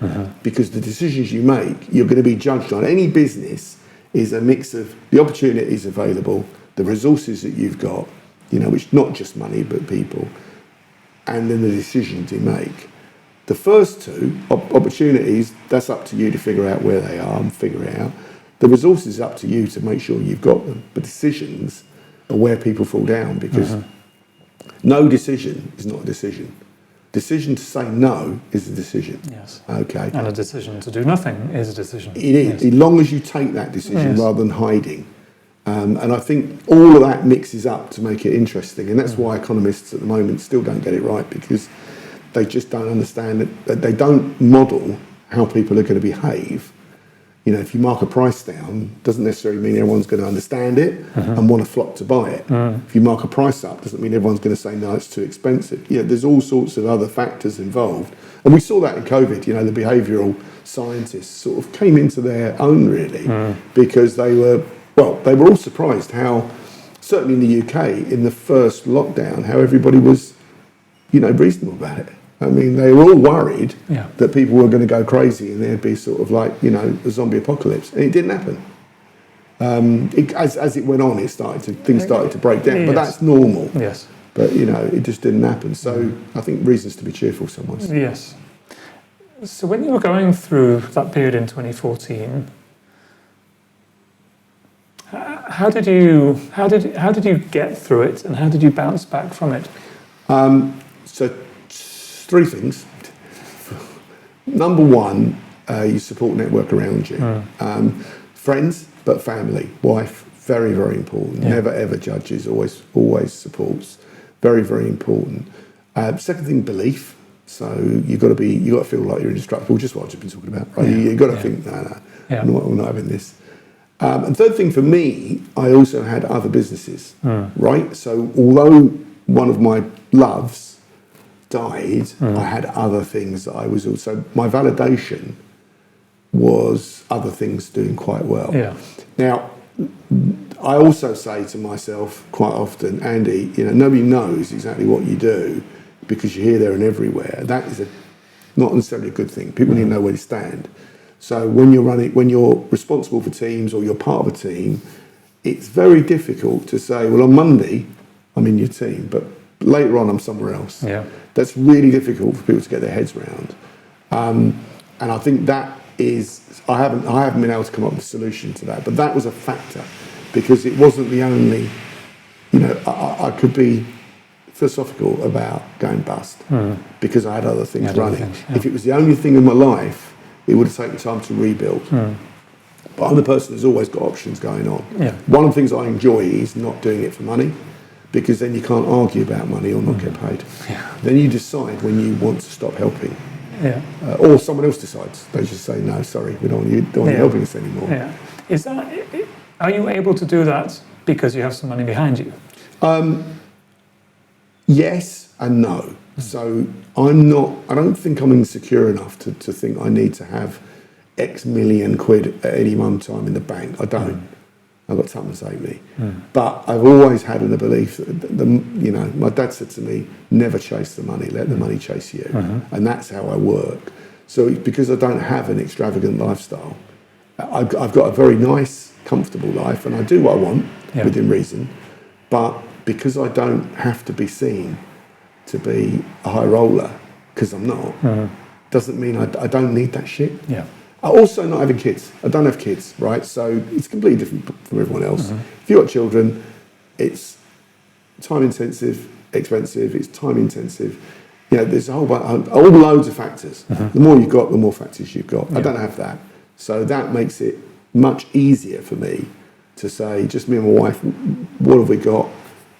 because the decisions you make, you're going to be judged on. Any business is a mix of the opportunities available, the resources that you've got, which not just money but people, and then the decisions you make. The first two, opportunities, that's up to you to figure out where they are and figure it out. The resources is up to you to make sure you've got them. But decisions are where people fall down because no decision is not a decision. Decision to say no is a decision. Yes. Okay. And a decision to do nothing is a decision. It is, as long as you take that decision rather than hiding. And I think all of that mixes up to make it interesting. And that's why economists at the moment still don't get it right because they just don't understand that they don't model how people are going to behave. If you mark a price down, doesn't necessarily mean everyone's going to understand it and want to flock to buy it. If you mark a price up, doesn't mean everyone's going to say, no, it's too expensive. There's all sorts of other factors involved. And we saw that in COVID, the behavioural scientists sort of came into their own really because they were all surprised how, certainly in the UK, in the first lockdown, how everybody was, reasonable about it. I mean, they were all worried Yeah. that people were going to go crazy and there'd be sort of like, you know, a zombie apocalypse. And it didn't happen. As it went on, things started to break down. But that's normal. Yes. But, you know, it just didn't happen. So I think reasons to be cheerful somewhere. Yes. So when you were going through that period in 2014, how did you get through it, and how did you bounce back from it? So 3 things. Number 1, you support network around you. Friends, but family, wife, very, very important. Yeah. Never ever judges, always supports. Very, very important. Second thing, belief. So you got to feel like you're indestructible. Just what I've just been talking about. Right? Yeah. You got to think, no, Yeah. we're not having this. And third thing for me, I also had other businesses, right? So although one of my loves died, I had other things that I was also, my validation was other things doing quite well. Yeah. Now, I also say to myself quite often, Andy, you know, nobody knows exactly what you do because you're here, there and everywhere. That is not necessarily a good thing. People need to know where to stand. So when you're responsible for teams or you're part of a team, it's very difficult to say, well, on Monday, I'm in your team, but later on, I'm somewhere else. Yeah. That's really difficult for people to get their heads around. And I think that is, I haven't been able to come up with a solution to that, but that was a factor because it wasn't the only, you know, I could be philosophical about going bust because I had other things running. If it was the only thing in my life, it would have taken time to rebuild. But I'm the person who's always got options going on. Yeah. One of the things I enjoy is not doing it for money, because then you can't argue about money or not get paid. Yeah. Then you decide when you want to stop helping. Yeah. Or someone else decides. They just say, no, sorry, we don't want you helping us anymore. Yeah. Are you able to do that because you have some money behind you? Yes and no. So I don't think I'm insecure enough to think I need to have X million quid at any one time in the bank. I don't. I've got something to save me. But I've always had a belief that, you know, my dad said to me, never chase the money, let the money chase you. And that's how I work. So because I don't have an extravagant lifestyle, I've got a very nice, comfortable life and I do what I want within reason. But because I don't have to be seen to be a high roller, because I'm not, doesn't mean I don't need that shit. Yeah. Also not having kids. I don't have kids, right? So it's completely different from everyone else. If you've got children, it's time intensive, expensive, it's time intensive. You know, there's a whole loads of factors. The more you've got, the more factors you've got. I don't have that. So that makes it much easier for me to say, just me and my wife, what have we got?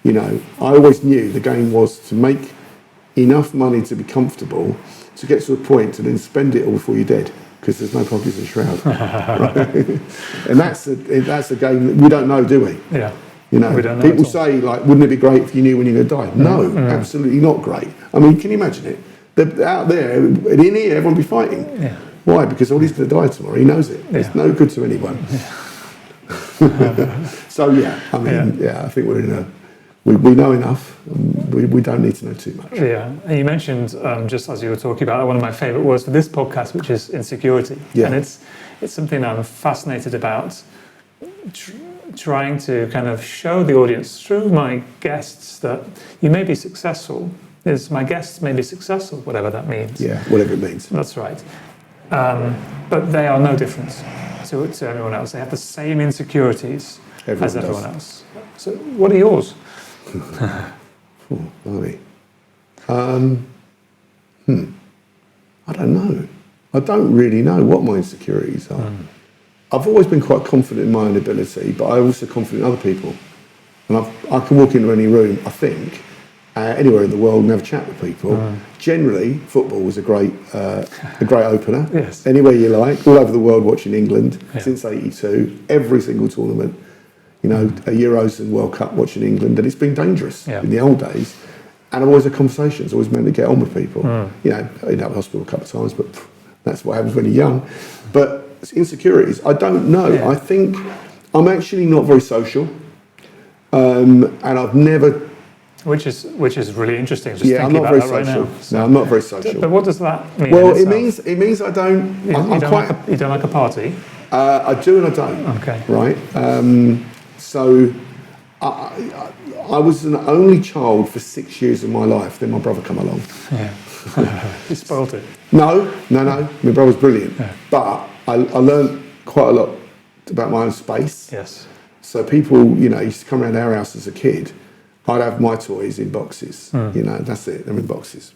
You know, I always knew the game was to make enough money to be comfortable, to get to a point to then spend it all before you're dead, because there's no pockets in the shroud. Right? And that's a game that we don't know, do we? Yeah. You know, people say, like, wouldn't it be great if you knew when you're going to die? No, absolutely not great. I mean, can you imagine it? They're out there, in here, everyone be fighting. Yeah. Why? Because all he's going to die tomorrow. He knows it. It's no good to anyone. So, yeah, I mean, I think we're in a... We know enough. We don't need to know too much. Yeah, and you mentioned just as you were talking about one of my favourite words for this podcast, which is insecurity. Yeah. And it's something I'm fascinated about. Trying to kind of show the audience through my guests that you may be successful. My guests may be successful, whatever that means. Yeah, whatever it means. That's right. But they are no different to everyone else. They have the same insecurities as everyone else. So, what are yours? Blimey. I don't know. I don't really know what my insecurities are. I've always been quite confident in my own ability, but I'm also confident in other people. And I can walk into any room, I think, anywhere in the world and have a chat with people. Generally, football was a great opener. Yes. Anywhere you like, all over the world watching England since '82, every single tournament. You know, Euros and World Cup watching England, and it's been dangerous in the old days. And I've always had conversations, always meant to get on with people. You know, I ended up in hospital a couple of times, but that's what happens when you're young. But insecurities, I don't know. I think I'm actually not very social, and I've never Which is really interesting. Just Yeah, I'm thinking not about very that social. right now. So, No, I'm not very social. but what does that mean? Well, in it means I don't. You, I'm you don't quite. like you don't like a party. I do and I don't. Okay. Right. So I was an only child for 6 years of my life. Then my brother come along. Yeah. You spoiled it. No. My brother's brilliant. Yeah. But I learned quite a lot about my own space. Yes. So people, used to come around our house as a kid. I'd have my toys in boxes. That's it. They're in boxes.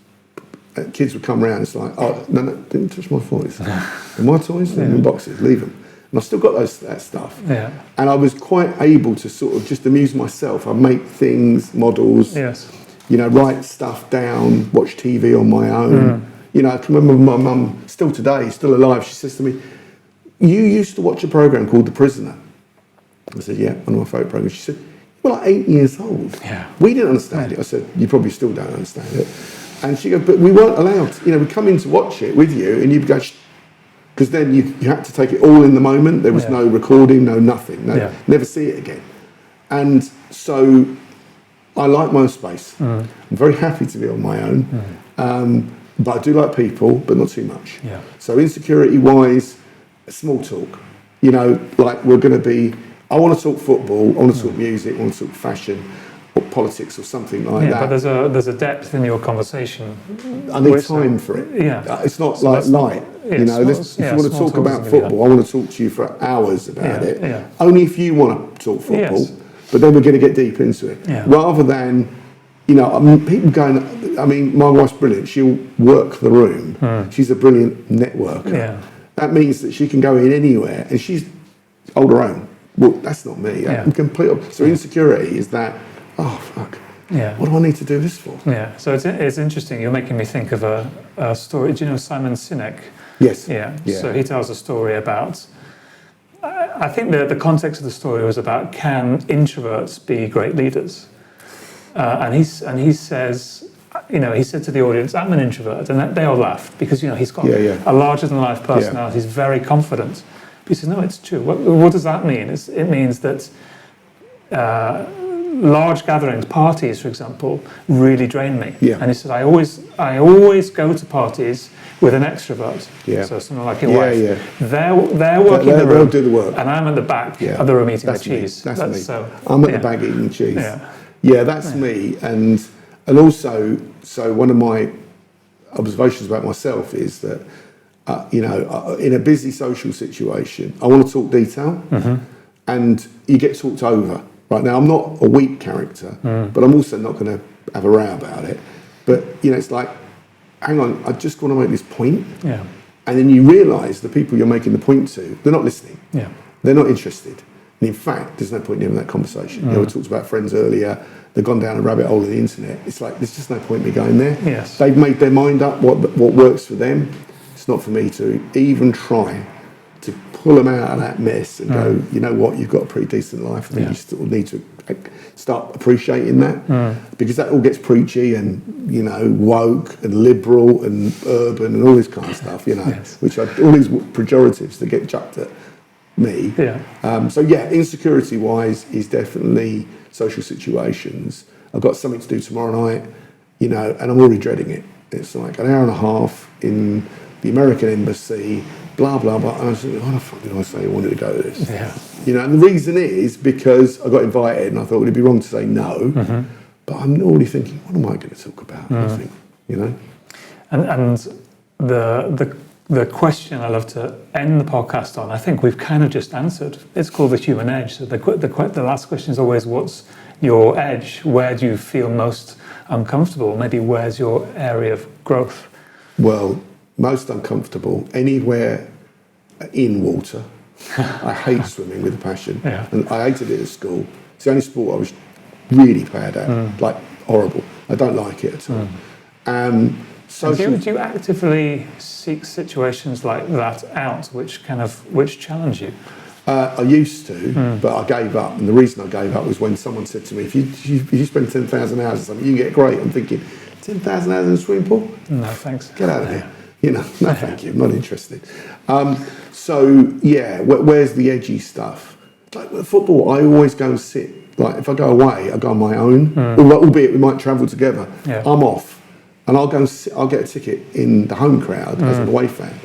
Kids would come around. It's like, oh no, didn't touch my toys. And my toys, they're in boxes. Leave them. And I've still got that stuff. Yeah. And I was quite able to sort of just amuse myself. I make things, models. Yes. Write stuff down, watch TV on my own. I can remember my mum, still today, still alive, she says to me, you used to watch a programme called The Prisoner. I said, yeah, one of my favourite programmes. She said, you were like 8 years old. Yeah. We didn't understand it. I said, you probably still don't understand it. And she goes, but we weren't allowed. We'd come in to watch it with you and you'd go, because then you had to take it all in the moment. There was no recording, no nothing, never see it again. And so I like my own space. I'm very happy to be on my own. But I do like people, but not too much. Yeah. So insecurity-wise, small talk. Like we're going to be, I want to talk football, I want to talk music, I want to talk fashion, or politics or something like that. But there's a depth in your conversation. I need time for it. Yeah. It's not So like light. Yeah, if you want to talk about football, I want to talk to you for hours about it. Yeah. Only if you want to talk football. Yes. But then we're going to get deep into it. Yeah. Rather than, people going, my wife's brilliant. She'll work the room. She's a brilliant networker. Yeah. That means that she can go in anywhere and she's hold her own. Well, that's not me. Yeah. I'm completely. So insecurity is that, oh, fuck. Yeah. What do I need to do this for? Yeah. So it's interesting. You're making me think of a story. Do you know Simon Sinek? Yes. Yeah. So he tells a story about, I think the context of the story was about, can introverts be great leaders? And he says, he said to the audience, I'm an introvert. And they all laughed because, he's got a larger than life personality. He's very confident. But he says, no, it's true. What does that mean? It means that large gatherings, parties, for example, really drain me. Yeah. And he said, I always go to parties with an extrovert. Yeah. So someone like your wife. Yeah. They're working the room. They'll do the work. And I'm at the back of the room eating the cheese. That's me. So, I'm at the back eating the cheese. Yeah. That's me. And also, so one of my observations about myself is that, in a busy social situation, I want to talk detail, and you get talked over. Right now, I'm not a weak character, but I'm also not going to have a row about it. But it's like, hang on, I just want to make this point. Yeah. And then you realise the people you're making the point to, they're not listening. Yeah. They're not interested. And in fact, there's no point in having that conversation. We talked about friends earlier. They've gone down a rabbit hole of the internet. It's like, there's just no point in me going there. Yes. They've made their mind up what works for them. It's not for me to even try to pull them out of that mess and go, you know what, you've got a pretty decent life. I think you still need to start appreciating that, because that all gets preachy and, woke and liberal and urban and all this kind of stuff, which are all these pejoratives that get chucked at me. Yeah. Insecurity-wise is definitely social situations. I've got something to do tomorrow night, and I'm already dreading it. It's like an hour and a half in the American embassy, blah, blah, blah. And I was like, why the fuck did I say I wanted to go to this? Yeah. And the reason is because I got invited and I thought, would it be wrong to say no? But I'm already thinking, what am I going to talk about? Nothing, And the question I love to end the podcast on, I think we've kind of just answered. It's called the human edge. So the last question is always, what's your edge? Where do you feel most uncomfortable? Maybe where's your area of growth? Well, most uncomfortable anywhere in water. I hate swimming with a passion, and I hated it at school. It's the only sport I was really bad at, like horrible. I don't like it at all. Do you actively seek situations like that out, which challenge you? I used to, but I gave up. And the reason I gave up was when someone said to me, if you spend 10,000 hours or something, you can get great. I'm thinking, 10,000 hours in a swimming pool? No, thanks. Get out of here. No, thank you. I'm not interested. Where's the edgy stuff? like with football, I always go and sit. Like if I go away, I go on my own, albeit we might travel together. Yeah. I'm off, and I'll go and sit, I'll get a ticket in the home crowd as an away fan.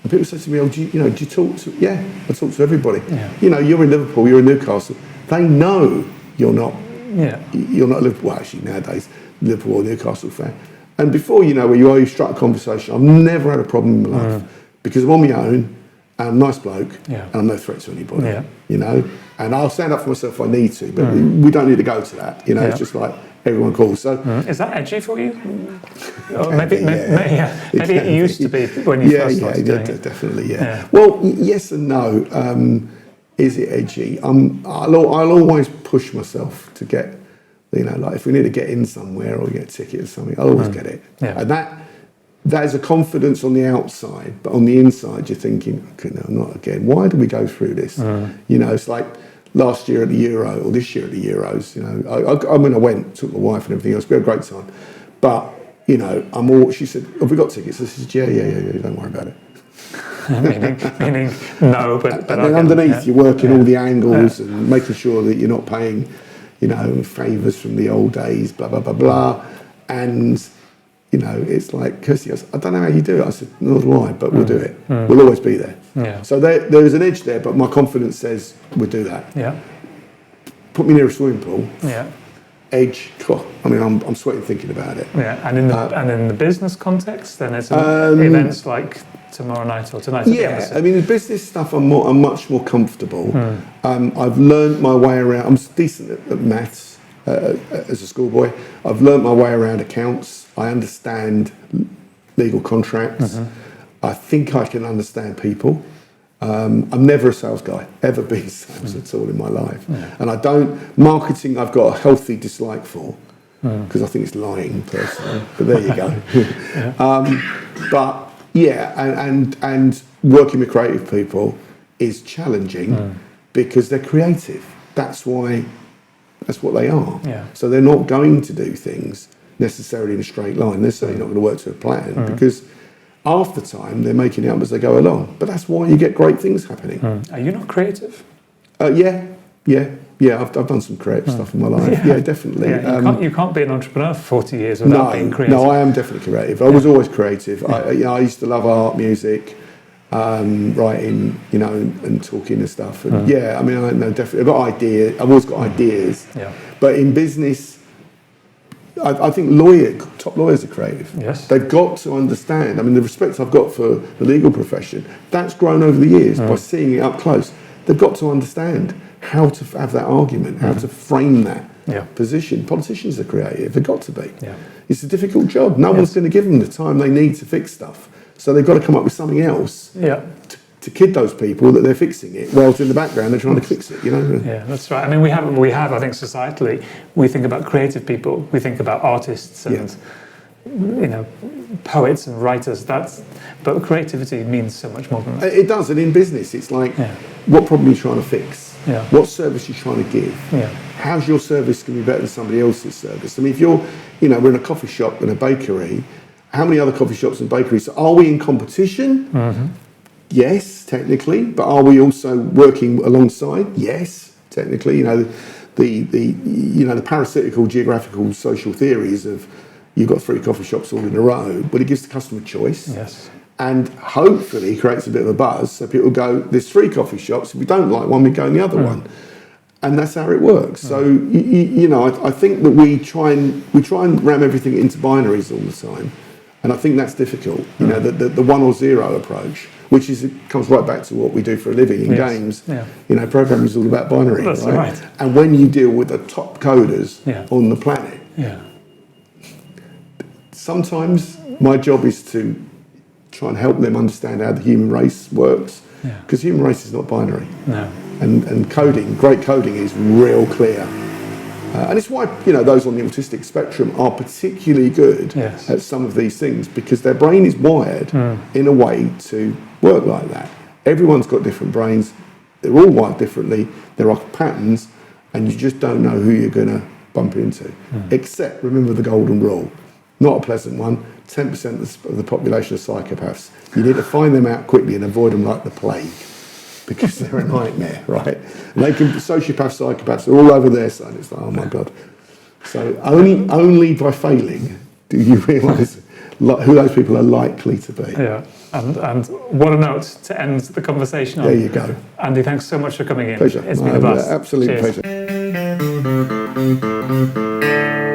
And people say to me, "Oh, do you talk to?" Yeah, I talk to everybody. Yeah. You know, you're in Liverpool, you're in Newcastle. They know you're not. Yeah. You're not Liverpool. Well, actually, nowadays, Liverpool or Newcastle fan. And before you know where you are, you struck a conversation. I've never had a problem in my life because I'm on my own. And I'm a nice bloke, and I'm no threat to anybody, you know. And I'll stand up for myself if I need to, but we don't need to go to that, you know. It's just like everyone calls. So, is that edgy for you? Or maybe it used to be when you first started doing it. Definitely, yeah. Well, yes and no. Is it edgy? I'll always push myself to get, you know, like if we need to get in somewhere or get a ticket or something, I'll always get it. Yeah. And that is a confidence on the outside, but on the inside you're thinking, okay, no, not again. Why do we go through this? You know, it's like last year at the Euro, or this year at the Euros, you know, I when I went, took my wife and everything else, we had a great time. But, you know, she said, have we got tickets? I said, yeah, don't worry about it. meaning no, but and then underneath you're working all the angles and making sure that you're not paying, you know, favours from the old days, blah, blah, blah, blah. And, you know, it's like, Kirsty goes, I don't know how you do it. I said, nor do I, but we'll do it. We'll always be there. Yeah. So there is an edge there, but my confidence says we'll do that. Yeah. Put me near a swimming pool. Yeah. Edge. Oh, I mean, I'm sweating thinking about it. Yeah. And in the business context, then it's events like tomorrow night or tonight. Yeah. I mean, the business stuff, I'm much more comfortable. I've learned my way around. I'm decent at maths. As a schoolboy, I've learnt my way around accounts. I understand legal contracts. I think I can understand people. I'm never a sales guy, ever been sales at all in my life. And marketing I've got a healthy dislike for, because I think it's lying personally, but there you go. But yeah, and working with creative people is challenging because they're creative. That's what they are. Yeah. So they're not going to do things necessarily in a straight line. They're certainly not going to work to a plan because half the time they're making it up as they go along. But that's why you get great things happening. Are you not creative? Yeah. I've done some creative stuff in my life. Yeah, definitely. Yeah, you can't be an entrepreneur for 40 years without being creative. No, I am definitely creative. I was always creative. I used to love art, music. Writing, you know, and talking and stuff. And yeah, I mean, I know definitely. I've got ideas. I've always got ideas. Yeah. But in business, I think top lawyers are creative. Yes. They've got to understand. I mean, the respect I've got for the legal profession, that's grown over the years by seeing it up close. They've got to understand how to have that argument, how to frame that position. Politicians are creative. They've got to be. Yeah. It's a difficult job. No one's going to give them the time they need to fix stuff. So they've got to come up with something else to kid those people that they're fixing it, whilst in the background they're trying to fix it, you know? Yeah, that's right. I mean, we have, I think, societally, we think about creative people, we think about artists and, you know, poets and writers, but creativity means so much more than that. It does, and in business, it's like, what problem are you trying to fix? Yeah. What service are you trying to give? Yeah. How's your service going to be better than somebody else's service? I mean, if you're, you know, we're in a coffee shop and a bakery, how many other coffee shops and bakeries? So are we in competition? Yes, technically, but are we also working alongside? Yes, technically. You know, the parasitical geographical social theories of you've got 3 coffee shops all in a row, but it gives the customer choice. Yes. And hopefully creates a bit of a buzz, so people go, there's 3 coffee shops. If we don't like one, we go in the other one. And that's how it works. So you know, I think that we try and ram everything into binaries all the time. And I think that's difficult, you know, the 1 or 0 approach, which comes right back to what we do for a living in games. Yeah. You know, programming is all about binary, right? And when you deal with the top coders on the planet, sometimes my job is to try and help them understand how the human race works, because human race is not binary. No. And coding, great coding is real clear. And it's why, you know, those on the autistic spectrum are particularly good at some of these things, because their brain is wired in a way to work like that. Everyone's got different brains. They're all wired differently. There are patterns, and you just don't know who you're going to bump into. Except, remember the golden rule. Not a pleasant one. 10% of the population are psychopaths. You need to find them out quickly and avoid them like the plague. because they're a nightmare, right? And they can, sociopaths, psychopaths, are all over their side. It's like, oh my God. So only by failing do you realise who those people are likely to be. Yeah, and what a note to end the conversation on. There you go. Andy, thanks so much for coming in. Pleasure. It's been a blast. Absolute Cheers. pleasure.